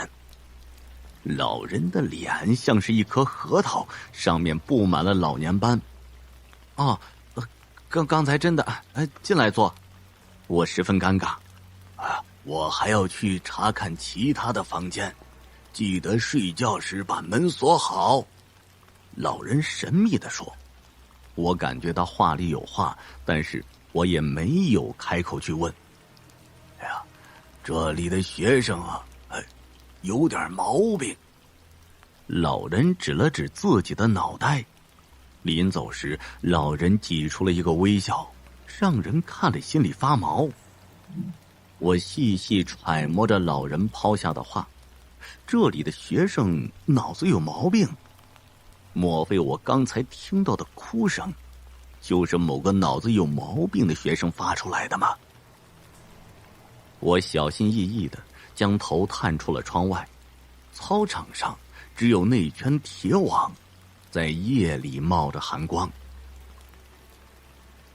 老人的脸像是一颗核桃，上面布满了老年斑。哦，刚才真的，进来坐。我十分尴尬。我还要去查看其他的房间，记得睡觉时把门锁好。老人神秘地说。我感觉到话里有话，但是我也没有开口去问。哎呀，这里的学生啊，有点毛病。老人指了指自己的脑袋，临走时，老人挤出了一个微笑，让人看了心里发毛。我细细揣摩着老人抛下的话，这里的学生脑子有毛病。莫非我刚才听到的哭声，就是某个脑子有毛病的学生发出来的吗？我小心翼翼地将头探出了窗外，操场上只有那圈铁网，在夜里冒着寒光。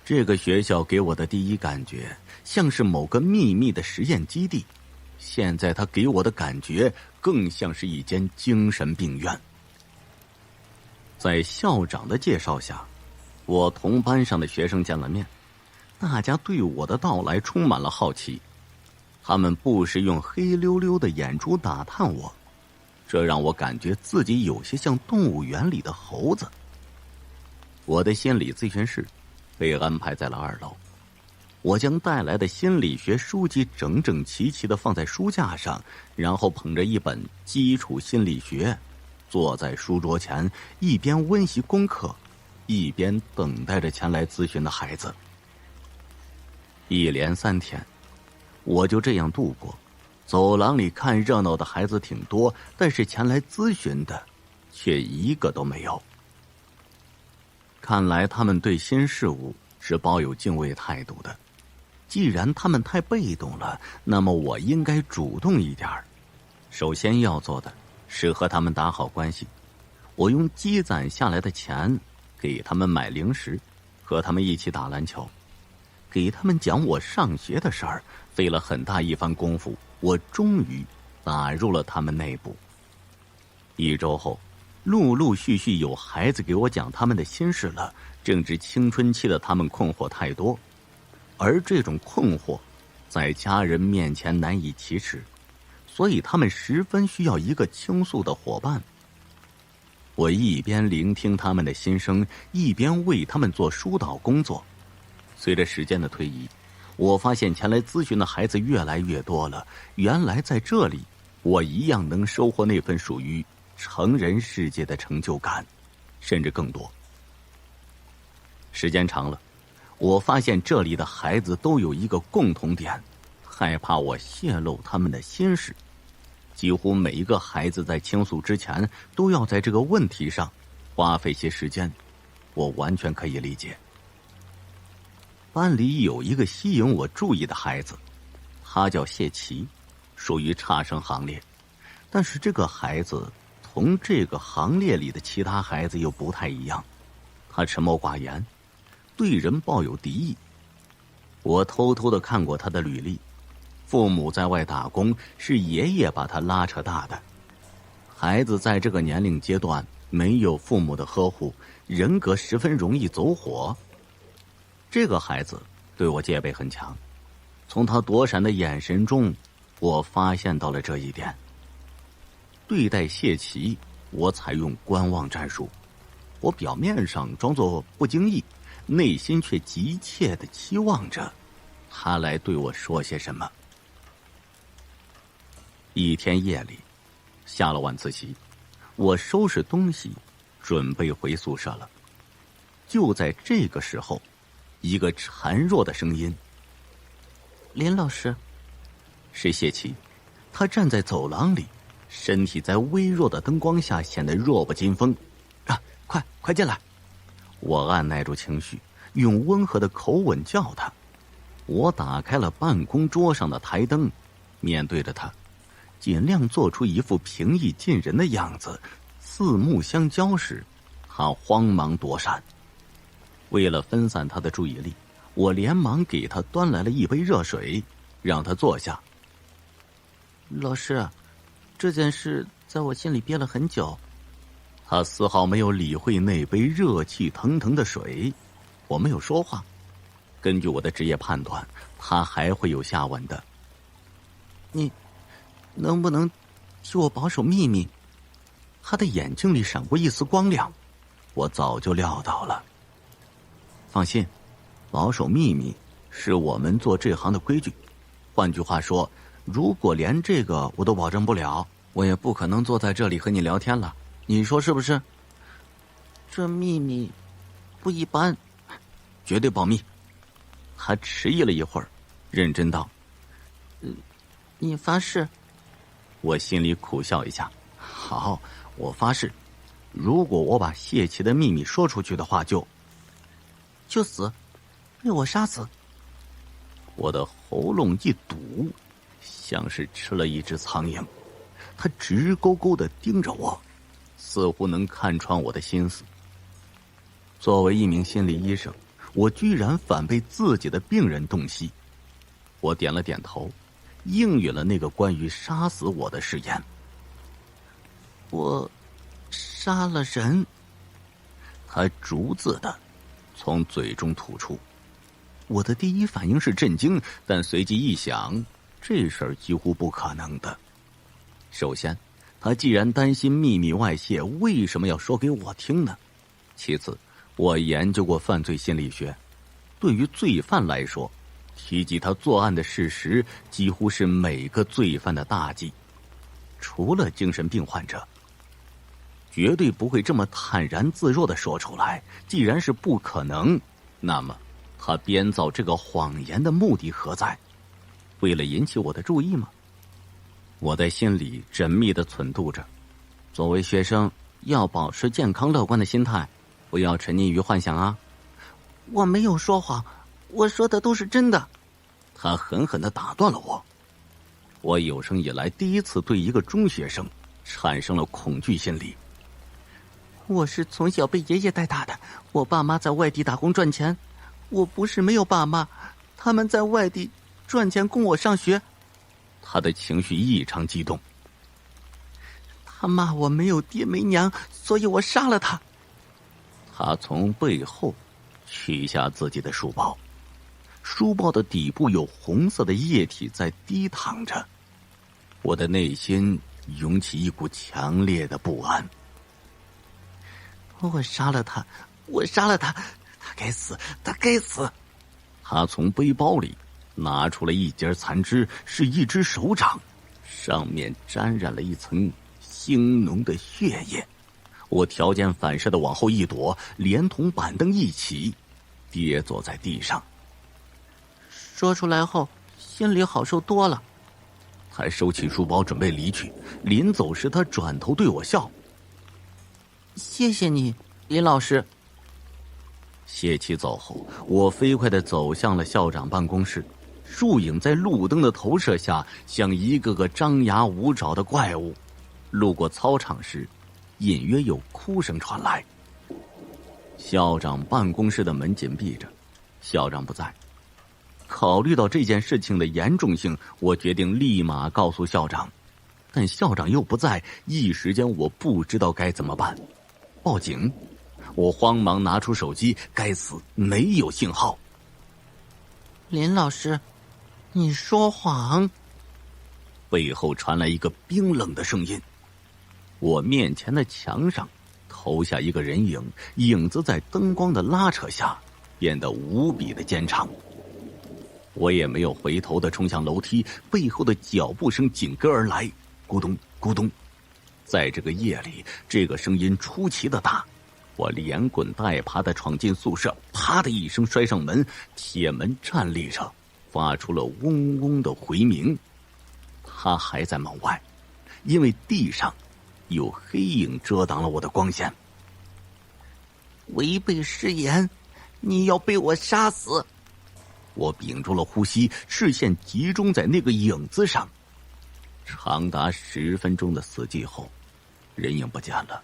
这个学校给我的第一感觉像是某个秘密的实验基地，现在它给我的感觉更像是一间精神病院。在校长的介绍下，我同班上的学生见了面，大家对我的到来充满了好奇，他们不时用黑溜溜的眼珠打探我，这让我感觉自己有些像动物园里的猴子。我的心理咨询室被安排在了2楼，我将带来的心理学书籍整整齐齐地放在书架上，然后捧着一本《基础心理学》，坐在书桌前，一边温习功课，一边等待着前来咨询的孩子。一连3天，我就这样度过。走廊里看热闹的孩子挺多，但是前来咨询的却一个都没有。看来他们对新事物是抱有敬畏态度的。既然他们太被动了，那么我应该主动一点。首先要做的是和他们打好关系。我用积攒下来的钱给他们买零食，和他们一起打篮球，给他们讲我上学的事儿。费了很大一番功夫，我终于打入了他们内部。1周后，陆陆续续有孩子给我讲他们的心事了。正值青春期的他们困惑太多，而这种困惑在家人面前难以启齿，所以他们十分需要一个倾诉的伙伴。我一边聆听他们的心声，一边为他们做疏导工作。随着时间的推移，我发现前来咨询的孩子越来越多了。原来在这里，我一样能收获那份属于成人世界的成就感，甚至更多。时间长了，我发现这里的孩子都有一个共同点，害怕我泄露他们的心事。几乎每一个孩子在倾诉之前都要在这个问题上花费些时间，我完全可以理解。班里有一个吸引我注意的孩子，他叫谢奇，属于差生行列。但是这个孩子同这个行列里的其他孩子又不太一样，他沉默寡言，对人抱有敌意。我偷偷地看过他的履历，父母在外打工，是爷爷把他拉扯大的。孩子在这个年龄阶段没有父母的呵护，人格十分容易走火。这个孩子对我戒备很强，从他躲闪的眼神中，我发现到了这一点。对待谢奇，我采用观望战术，我表面上装作不经意，内心却急切地期望着他来对我说些什么。一天夜里，下了晚自习，我收拾东西准备回宿舍了。就在这个时候，一个孱弱的声音：“林老师。”是谢奇，他站在走廊里，身体在微弱的灯光下显得弱不禁风。快进来！我按耐住情绪，用温和的口吻叫他。我打开了办公桌上的台灯，面对着他，尽量做出一副平易近人的样子。四目相交时，他慌忙躲闪。为了分散他的注意力，我连忙给他端来了一杯热水，让他坐下。老师，这件事在我心里憋了很久。他丝毫没有理会那杯热气腾腾的水，我没有说话。根据我的职业判断，他还会有下文的。你能不能替我保守秘密？他的眼睛里闪过一丝光亮，我早就料到了。放心，保守秘密是我们做这行的规矩。换句话说，如果连这个我都保证不了，我也不可能坐在这里和你聊天了。你说是不是？这秘密不一般，绝对保密。他迟疑了一会儿，认真道：“你发誓？”我心里苦笑一下。好，我发誓，如果我把谢奇的秘密说出去的话，就死，被我杀死。我的喉咙一堵，像是吃了一只苍蝇。他直勾勾地盯着我，似乎能看穿我的心思。作为一名心理医生，我居然反被自己的病人洞悉。我点了点头，应允了那个关于杀死我的誓言。我杀了人。他逐字的从嘴中吐出。我的第一反应是震惊，但随即一想，这事儿几乎不可能的。首先，他既然担心秘密外泄，为什么要说给我听呢？其次，我研究过犯罪心理学，对于罪犯来说，提及他作案的事实几乎是每个罪犯的大忌，除了精神病患者，绝对不会这么坦然自若地说出来。既然是不可能，那么他编造这个谎言的目的何在？为了引起我的注意吗？我在心里缜密地忖度着。作为学生，要保持健康乐观的心态，不要沉溺于幻想啊。我没有说谎，我说的都是真的。他狠狠地打断了我。我有生以来第一次对一个中学生产生了恐惧心理。我是从小被爷爷带大的，我爸妈在外地打工赚钱。我不是没有爸妈，他们在外地赚钱供我上学。他的情绪异常激动。他骂我没有爹没娘，所以我杀了他。他从背后取下自己的书包，书包的底部有红色的液体在滴淌着。我的内心涌起一股强烈的不安。我杀了他，我杀了他，他该死，他该死。他从背包里拿出了一截残肢，是一只手掌，上面沾染了一层腥浓的血液。我条件反射的往后一躲，连同板凳一起跌坐在地上。说出来后，心里好受多了。他收起书包准备离去，临走时他转头对我笑：“谢谢你，林老师。”谢奇走后，我飞快地走向了校长办公室。树影在路灯的投射下，像一个个张牙舞爪的怪物。路过操场时，隐约有哭声传来。校长办公室的门紧闭着，校长不在。考虑到这件事情的严重性，我决定立马告诉校长，但校长又不在，一时间我不知道该怎么办。报警？我慌忙拿出手机，该死，没有信号。林老师，你说谎！背后传来一个冰冷的声音。我面前的墙上投下一个人影，影子在灯光的拉扯下变得无比的坚长。我也没有回头的冲向楼梯，背后的脚步声紧跟而来，咕咚咕咚。在这个夜里，这个声音出奇的大。我连滚带爬的闯进宿舍，啪的一声摔上门，铁门站立着，发出了嗡嗡的回鸣。他还在门外，因为地上有黑影遮挡了我的光线。违背誓言，你要被我杀死！我屏住了呼吸，视线集中在那个影子上，长达10分钟的死寂后，人影不见了。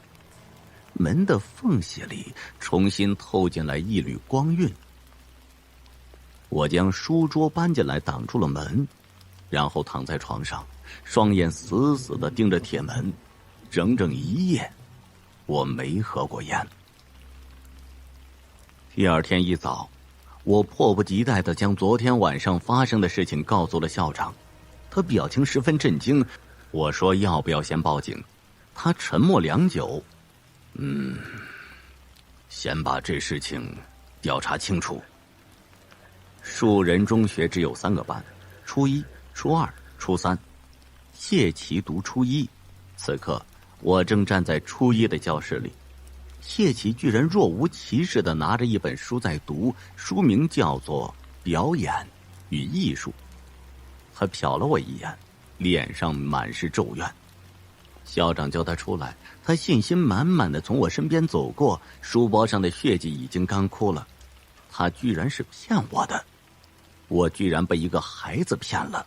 门的缝隙里重新透进来一缕光晕。我将书桌搬进来挡住了门，然后躺在床上，双眼死死地盯着铁门。整整1夜，我没喝过烟。第二天一早，我迫不及待地将昨天晚上发生的事情告诉了校长。他表情十分震惊。我说要不要先报警？他沉默良久。先把这事情调查清楚。树人中学只有3个班，初1、初2、初3。谢奇读初1，此刻我正站在初1的教室里。谢奇居然若无其事地拿着一本书在读，书名叫做《表演与艺术》。他瞟了我一眼，脸上满是咒怨。校长叫他出来，他信心满满地从我身边走过，书包上的血迹已经干枯了。他居然是骗我的，我居然被一个孩子骗了。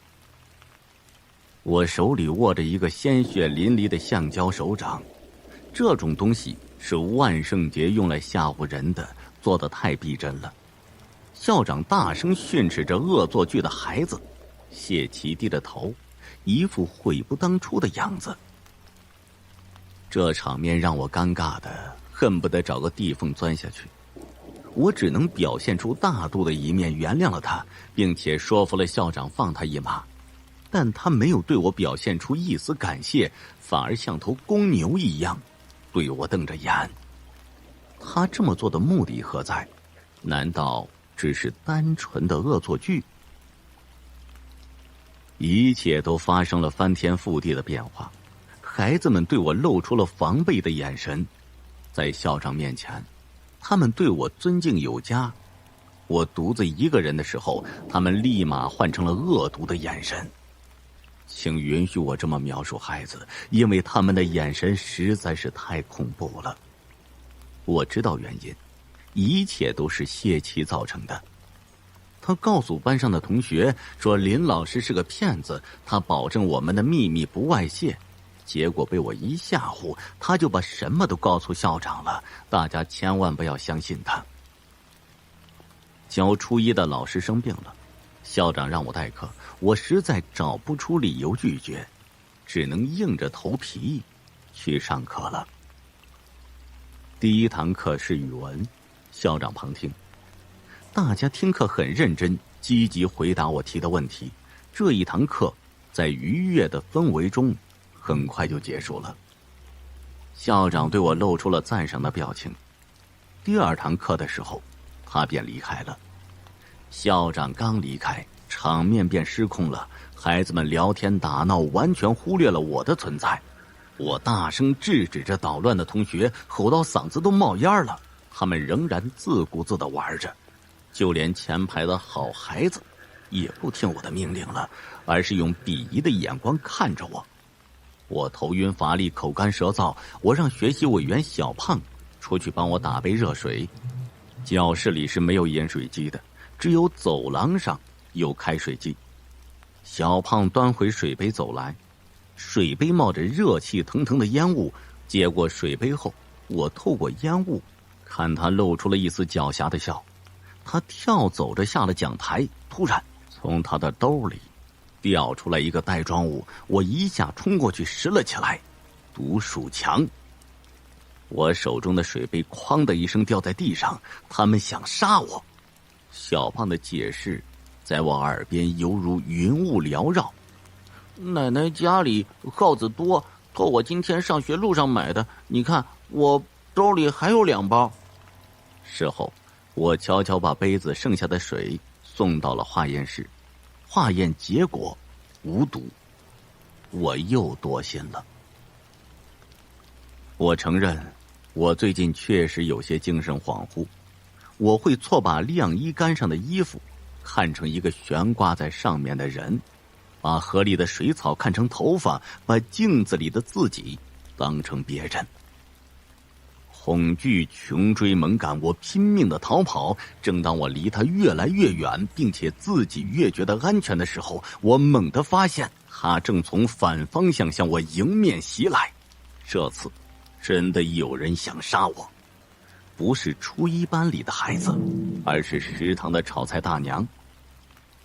我手里握着一个鲜血淋漓的橡胶手掌，这种东西是万圣节用来吓唬人的，做得太逼真了。校长大声训斥着恶作剧的孩子，谢奇低着头，一副悔不当初的样子。这场面让我尴尬的恨不得找个地缝钻下去。我只能表现出大度的一面，原谅了他，并且说服了校长放他一马。但他没有对我表现出一丝感谢，反而像头公牛一样对我瞪着眼。他这么做的目的何在？难道只是单纯的恶作剧？一切都发生了翻天覆地的变化。孩子们对我露出了防备的眼神，在校长面前，他们对我尊敬有加；我独自一个人的时候，他们立马换成了恶毒的眼神。请允许我这么描述孩子，因为他们的眼神实在是太恐怖了。我知道原因，一切都是谢奇造成的。他告诉班上的同学说林老师是个骗子，他保证我们的秘密不外泄。结果被我一吓唬，他就把什么都告诉校长了，大家千万不要相信他。教初1的老师生病了，校长让我代课，我实在找不出理由拒绝，只能硬着头皮去上课了。第1堂课是语文，校长旁听，大家听课很认真，积极回答我提的问题。这一堂课在愉悦的氛围中很快就结束了。校长对我露出了赞赏的表情。第2堂课的时候，他便离开了。校长刚离开，场面便失控了，孩子们聊天打闹，完全忽略了我的存在。我大声制止着捣乱的同学，吼到嗓子都冒烟了，他们仍然自顾自地玩着。就连前排的好孩子也不听我的命令了，而是用鄙夷的眼光看着我。我头晕乏力，口干舌燥，我让学习委员小胖出去帮我打杯热水。教室里是没有饮水机的，只有走廊上有开水机。小胖端回水杯走来，水杯冒着热气腾腾的烟雾，接过水杯后，我透过烟雾看他露出了一丝狡黠的笑。他跳走着下了讲台，突然从他的兜里掉出来一个袋装物，我一下冲过去拾了起来，毒鼠强。我手中的水杯哐的一声掉在地上，他们想杀我。小胖的解释在我耳边犹如云雾缭绕。奶奶家里耗子多，托我今天上学路上买的，你看我兜里还有2包。事后我悄悄把杯子剩下的水送到了化验室，化验结果无毒，我又多心了。我承认，我最近确实有些精神恍惚，我会错把晾衣杆上的衣服看成一个悬挂在上面的人，把河里的水草看成头发，把镜子里的自己当成别人。恐惧穷追猛赶，我拼命的逃跑。正当我离他越来越远，并且自己越觉得安全的时候，我猛地发现他正从反方向向我迎面袭来。这次真的有人想杀我，不是初一班里的孩子，而是食堂的炒菜大娘。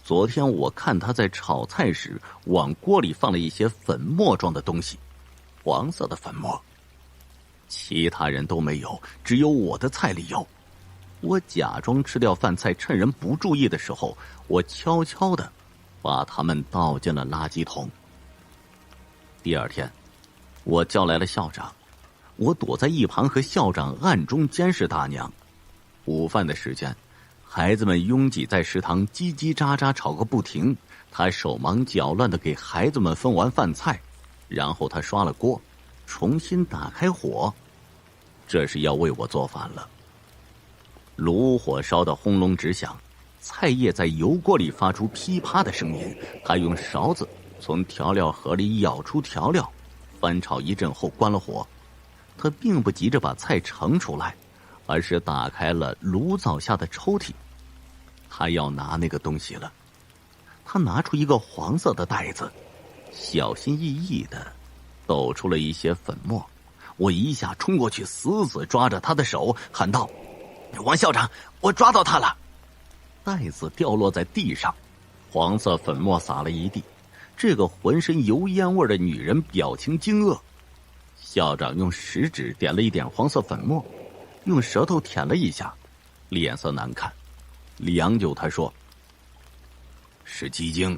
昨天我看她在炒菜时往锅里放了一些粉末状的东西，黄色的粉末。其他人都没有，只有我的菜里有。我假装吃掉饭菜，趁人不注意的时候，我悄悄地把它们倒进了垃圾桶。第二天，我叫来了校长，我躲在一旁和校长暗中监视大娘。午饭的时间，孩子们拥挤在食堂，叽叽喳喳吵个不停。他手忙脚乱地给孩子们分完饭菜，然后他刷了锅，重新打开火，这是要为我做饭了。炉火烧得轰隆直响，菜叶在油锅里发出噼啪的声音。他用勺子从调料盒里舀出调料，翻炒一阵后关了火。他并不急着把菜盛出来，而是打开了炉灶下的抽屉。他要拿那个东西了。他拿出一个黄色的袋子，小心翼翼地抖出了一些粉末。我一下冲过去，死死抓着他的手，喊道：“王校长，我抓到他了！”袋子掉落在地上，黄色粉末洒了一地。这个浑身油烟味的女人表情惊愕。校长用食指点了一点黄色粉末，用舌头舔了一下，脸色难看。良久，他说：“是鸡精。”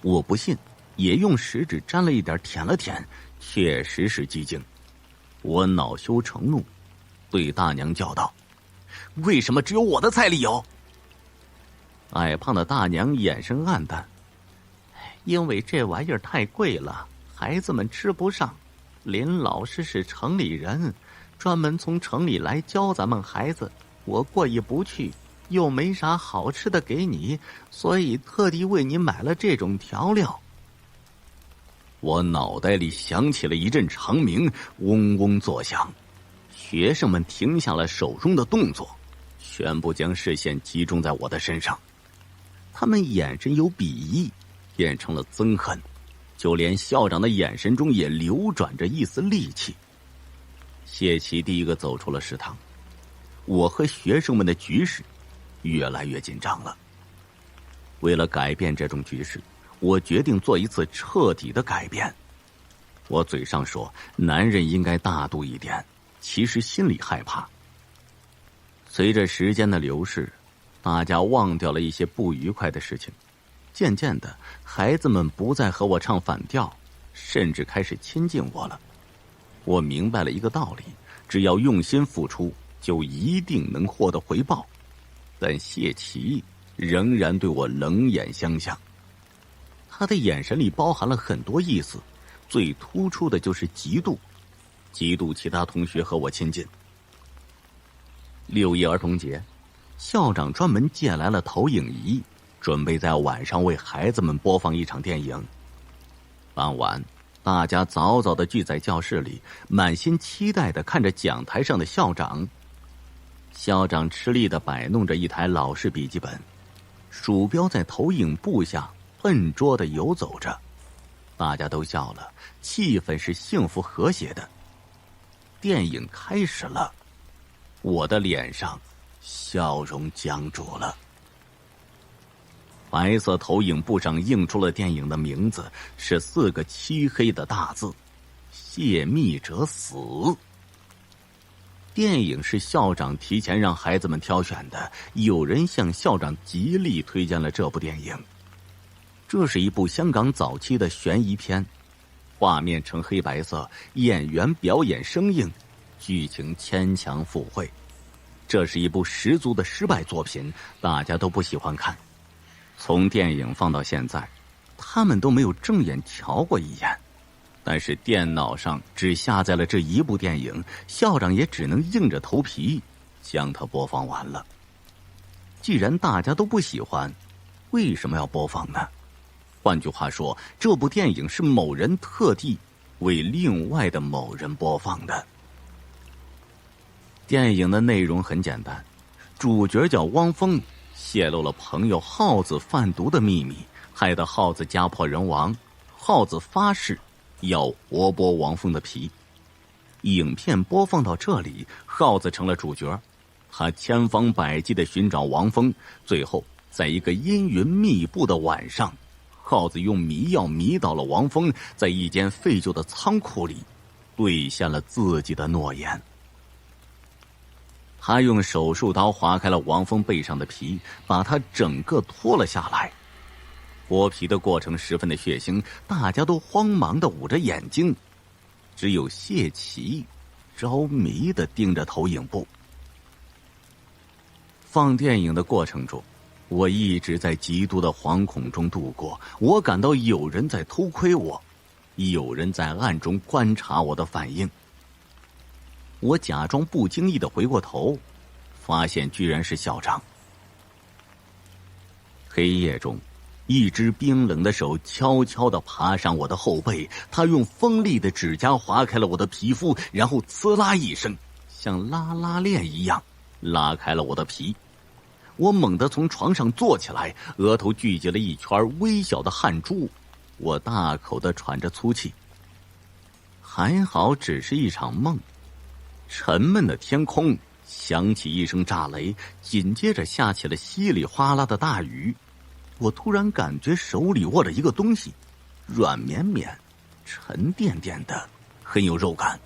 我不信，也用食指沾了一点舔了舔，确实是鸡精。我恼羞成怒，对大娘叫道：“为什么只有我的菜里有？”矮胖的大娘眼神暗淡：“因为这玩意儿太贵了，孩子们吃不上。林老师是城里人，专门从城里来教咱们孩子，我过意不去，又没啥好吃的给你，所以特地为你买了这种调料。”我脑袋里响起了一阵长鸣，嗡嗡作响。学生们停下了手中的动作，全部将视线集中在我的身上。他们眼神由鄙夷变成了憎恨，就连校长的眼神中也流转着一丝戾气。谢奇第一个走出了食堂，我和学生们的局势越来越紧张了。为了改变这种局势，我决定做一次彻底的改变。我嘴上说男人应该大度一点，其实心里害怕。随着时间的流逝，大家忘掉了一些不愉快的事情，渐渐的，孩子们不再和我唱反调，甚至开始亲近我了。我明白了一个道理，只要用心付出，就一定能获得回报。但谢奇仍然对我冷眼相向，他的眼神里包含了很多意思，最突出的就是嫉妒，嫉妒其他同学和我亲近。6一儿童节，校长专门借来了投影仪，准备在晚上为孩子们播放一场电影。傍晚，大家早早地聚在教室里，满心期待地看着讲台上的校长。校长吃力地摆弄着一台老式笔记本，鼠标在投影布下笨拙地游走着。大家都笑了，气氛是幸福和谐的。电影开始了，我的脸上笑容僵住了。白色投影布上映出了电影的名字，是4个漆黑的大字：泄密者死。电影是校长提前让孩子们挑选的，有人向校长极力推荐了这部电影。这是一部香港早期的悬疑片，画面呈黑白色，演员表演生硬，剧情牵强附会。这是一部十足的失败作品，大家都不喜欢看。从电影放到现在，他们都没有正眼瞧过一眼。但是电脑上只下载了这一部电影，校长也只能硬着头皮将它播放完了。既然大家都不喜欢，为什么要播放呢？换句话说，这部电影是某人特地为另外的某人播放的。电影的内容很简单，主角叫汪峰，泄露了朋友耗子贩毒的秘密，害得耗子家破人亡。耗子发誓要活剥王峰的皮。影片播放到这里，耗子成了主角，他千方百计地寻找王峰，最后在一个阴云密布的晚上，耗子用迷药迷倒了王峰，在一间废旧的仓库里兑现了自己的诺言。他用手术刀划开了王峰背上的皮，把他整个脱了下来。剥皮的过程十分的血腥，大家都慌忙地捂着眼睛，只有谢奇着迷地盯着投影部。放电影的过程中，我一直在极度的惶恐中度过。我感到有人在偷窥我，有人在暗中观察我的反应。我假装不经意地回过头，发现居然是校长。黑夜中，一只冰冷的手悄悄地爬上我的后背，他用锋利的指甲划开了我的皮肤，然后呲啦一声，像拉链一样拉开了我的皮。我猛地从床上坐起来，额头聚集了一圈微小的汗珠，我大口地喘着粗气。还好只是一场梦。沉闷的天空响起一声炸雷，紧接着下起了稀里哗啦的大雨。我突然感觉手里握着一个东西，软绵绵、沉甸甸的，很有肉感。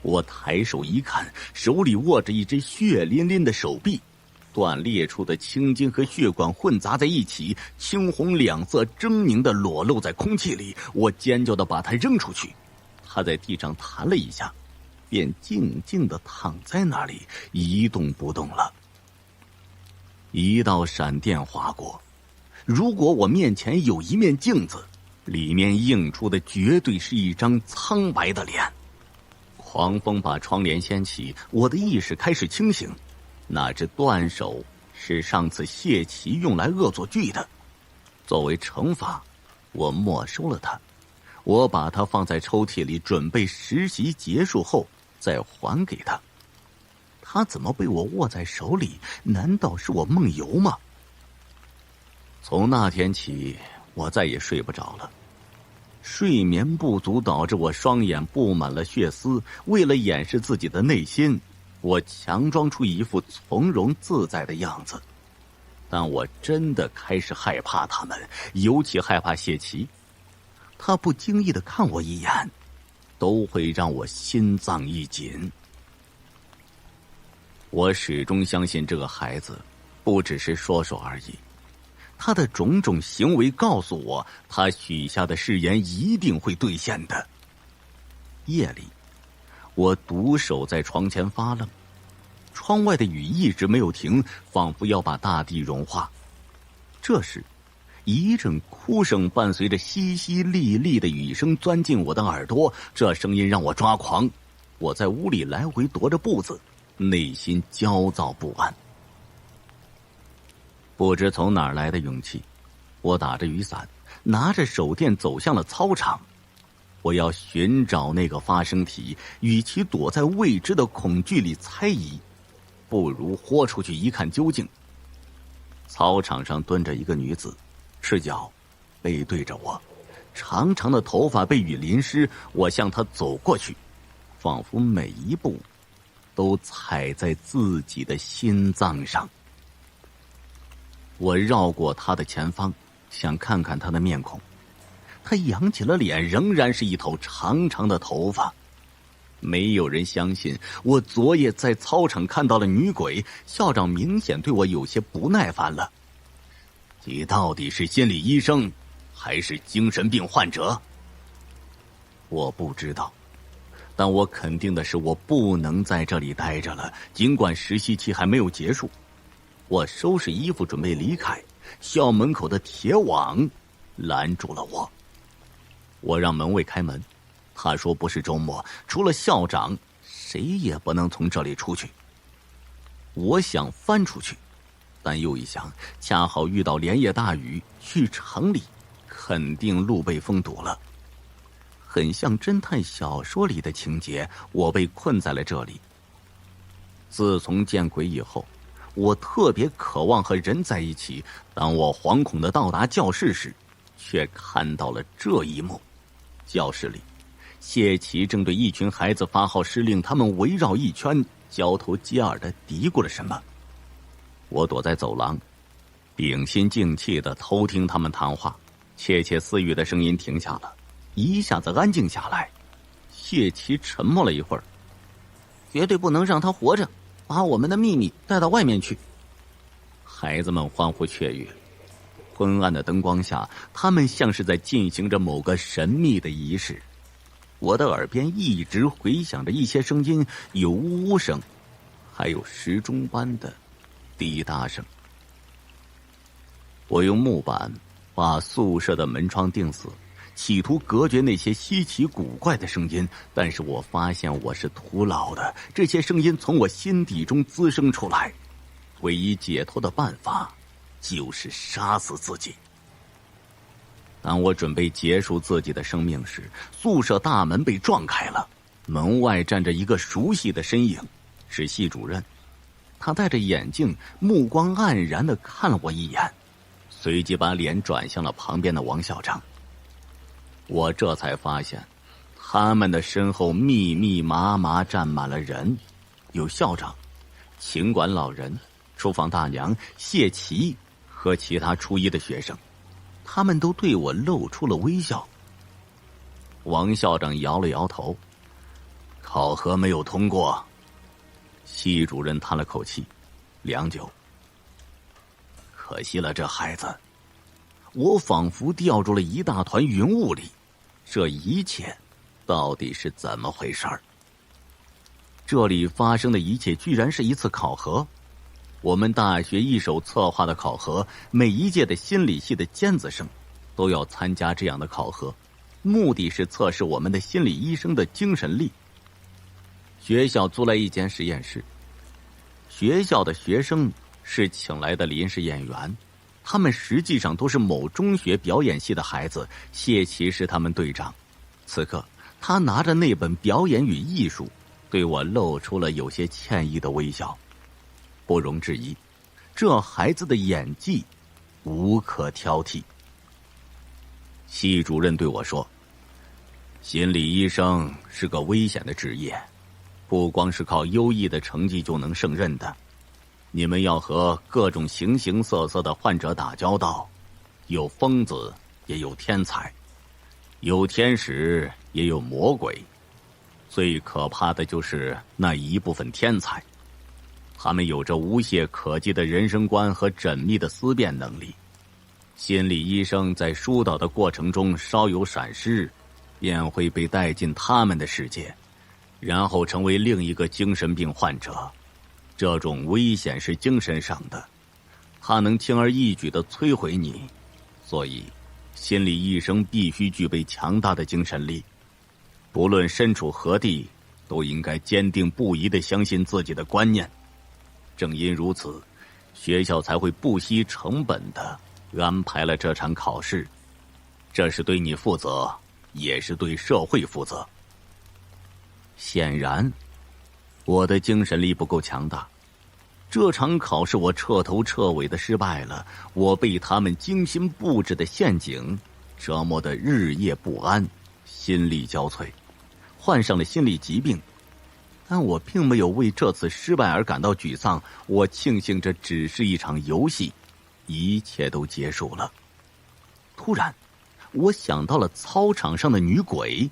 我抬手一看，手里握着一只血淋淋的手臂，断裂处的青筋和血管混杂在一起，青红两色狰狞的裸露在空气里。我尖叫的把它扔出去，它在地上弹了一下，便静静地躺在那里一动不动了。一道闪电划过，如果我面前有一面镜子，里面映出的绝对是一张苍白的脸。狂风把窗帘掀起，我的意识开始清醒。那只断手是上次谢奇用来恶作剧的，作为惩罚，我没收了它。我把它放在抽屉里，准备实习结束后再还给他。他怎么被我握在手里？难道是我梦游吗？从那天起，我再也睡不着了。睡眠不足导致我双眼布满了血丝，为了掩饰自己的内心，我强装出一副从容自在的样子。但我真的开始害怕他们，尤其害怕谢奇。他不经意地看我一眼，都会让我心脏一紧。我始终相信这个孩子不只是说说而已，他的种种行为告诉我，他许下的誓言一定会兑现的。夜里，我独守在床前发愣，窗外的雨一直没有停，仿佛要把大地融化。这时，一阵哭声伴随着淅淅沥沥的雨声钻进我的耳朵，这声音让我抓狂。我在屋里来回踱着步子，内心焦躁不安。不知从哪儿来的勇气，我打着雨伞，拿着手电走向了操场。我要寻找那个发声体，与其躲在未知的恐惧里猜疑，不如豁出去一看究竟。操场上蹲着一个女子，赤脚，背对着我，长长的头发被雨淋湿。我向她走过去，仿佛每一步都踩在自己的心脏上。我绕过他的前方，想看看他的面孔。他扬起了脸，仍然是一头长长的头发。没有人相信我昨夜在操场看到了女鬼。校长明显对我有些不耐烦了。你到底是心理医生，还是精神病患者？我不知道，但我肯定的是，我不能在这里待着了。尽管实习期还没有结束，我收拾衣服准备离开，校门口的铁网拦住了我。我让门卫开门，他说不是周末，除了校长，谁也不能从这里出去。我想翻出去，但又一想，恰好遇到连夜大雨，去城里肯定路被封堵了。很像侦探小说里的情节，我被困在了这里。自从见鬼以后，我特别渴望和人在一起。当我惶恐地到达教室时，却看到了这一幕。教室里，谢奇正对一群孩子发号施令，他们围绕一圈，交头接耳地嘀咕了什么。我躲在走廊，屏心静气地偷听他们谈话。窃窃私语的声音停下了，一下子安静下来。谢奇沉默了一会儿，绝对不能让他活着，把我们的秘密带到外面去。孩子们欢呼雀跃，昏暗的灯光下，他们像是在进行着某个神秘的仪式。我的耳边一直回响着一些声音，有呜呜声，还有时钟般的滴答声。我用木板把宿舍的门窗钉死，企图隔绝那些稀奇古怪的声音，但是我发现我是徒劳的。这些声音从我心底中滋生出来，唯一解脱的办法就是杀死自己。当我准备结束自己的生命时，宿舍大门被撞开了，门外站着一个熟悉的身影，是系主任。他戴着眼镜，目光黯然地看了我一眼，随即把脸转向了旁边的王校长。我这才发现，他们的身后密密麻麻站满了人，有校长、勤管老人、厨房大娘、谢奇和其他初一的学生，他们都对我露出了微笑。王校长摇了摇头，考核没有通过。系主任叹了口气，良久。可惜了这孩子。我仿佛掉入了一大团云雾里，这一切到底是怎么回事儿？这里发生的一切居然是一次考核。我们大学一手策划的考核，每一届的心理系的尖子生都要参加这样的考核，目的是测试我们的心理医生的精神力。学校租来一间实验室，学校的学生是请来的临时演员，他们实际上都是某中学表演系的孩子。谢奇是他们队长。此刻他拿着那本《表演与艺术》，对我露出了有些歉意的微笑。不容置疑，这孩子的演技无可挑剔。系主任对我说，心理医生是个危险的职业，不光是靠优异的成绩就能胜任的，你们要和各种形形色色的患者打交道，有疯子也有天才，有天使也有魔鬼，最可怕的就是那一部分天才，他们有着无懈可击的人生观和缜密的思辨能力。心理医生在疏导的过程中稍有闪失，便会被带进他们的世界，然后成为另一个精神病患者。这种危险是精神上的，它能轻而易举地摧毁你，所以心理医生必须具备强大的精神力，不论身处何地，都应该坚定不移地相信自己的观念。正因如此，学校才会不惜成本地安排了这场考试，这是对你负责，也是对社会负责。显然我的精神力不够强大，这场考试我彻头彻尾的失败了。我被他们精心布置的陷阱折磨得日夜不安，心力交瘁，患上了心理疾病。但我并没有为这次失败而感到沮丧，我庆幸这只是一场游戏，一切都结束了。突然我想到了操场上的女鬼，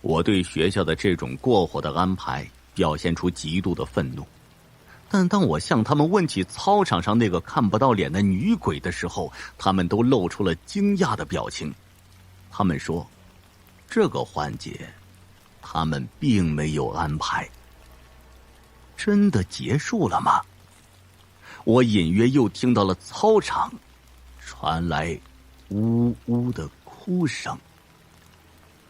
我对学校的这种过火的安排表现出极度的愤怒。但当我向他们问起操场上那个看不到脸的女鬼的时候，他们都露出了惊讶的表情。他们说，这个环节他们并没有安排。真的结束了吗？我隐约又听到了操场传来呜呜的哭声。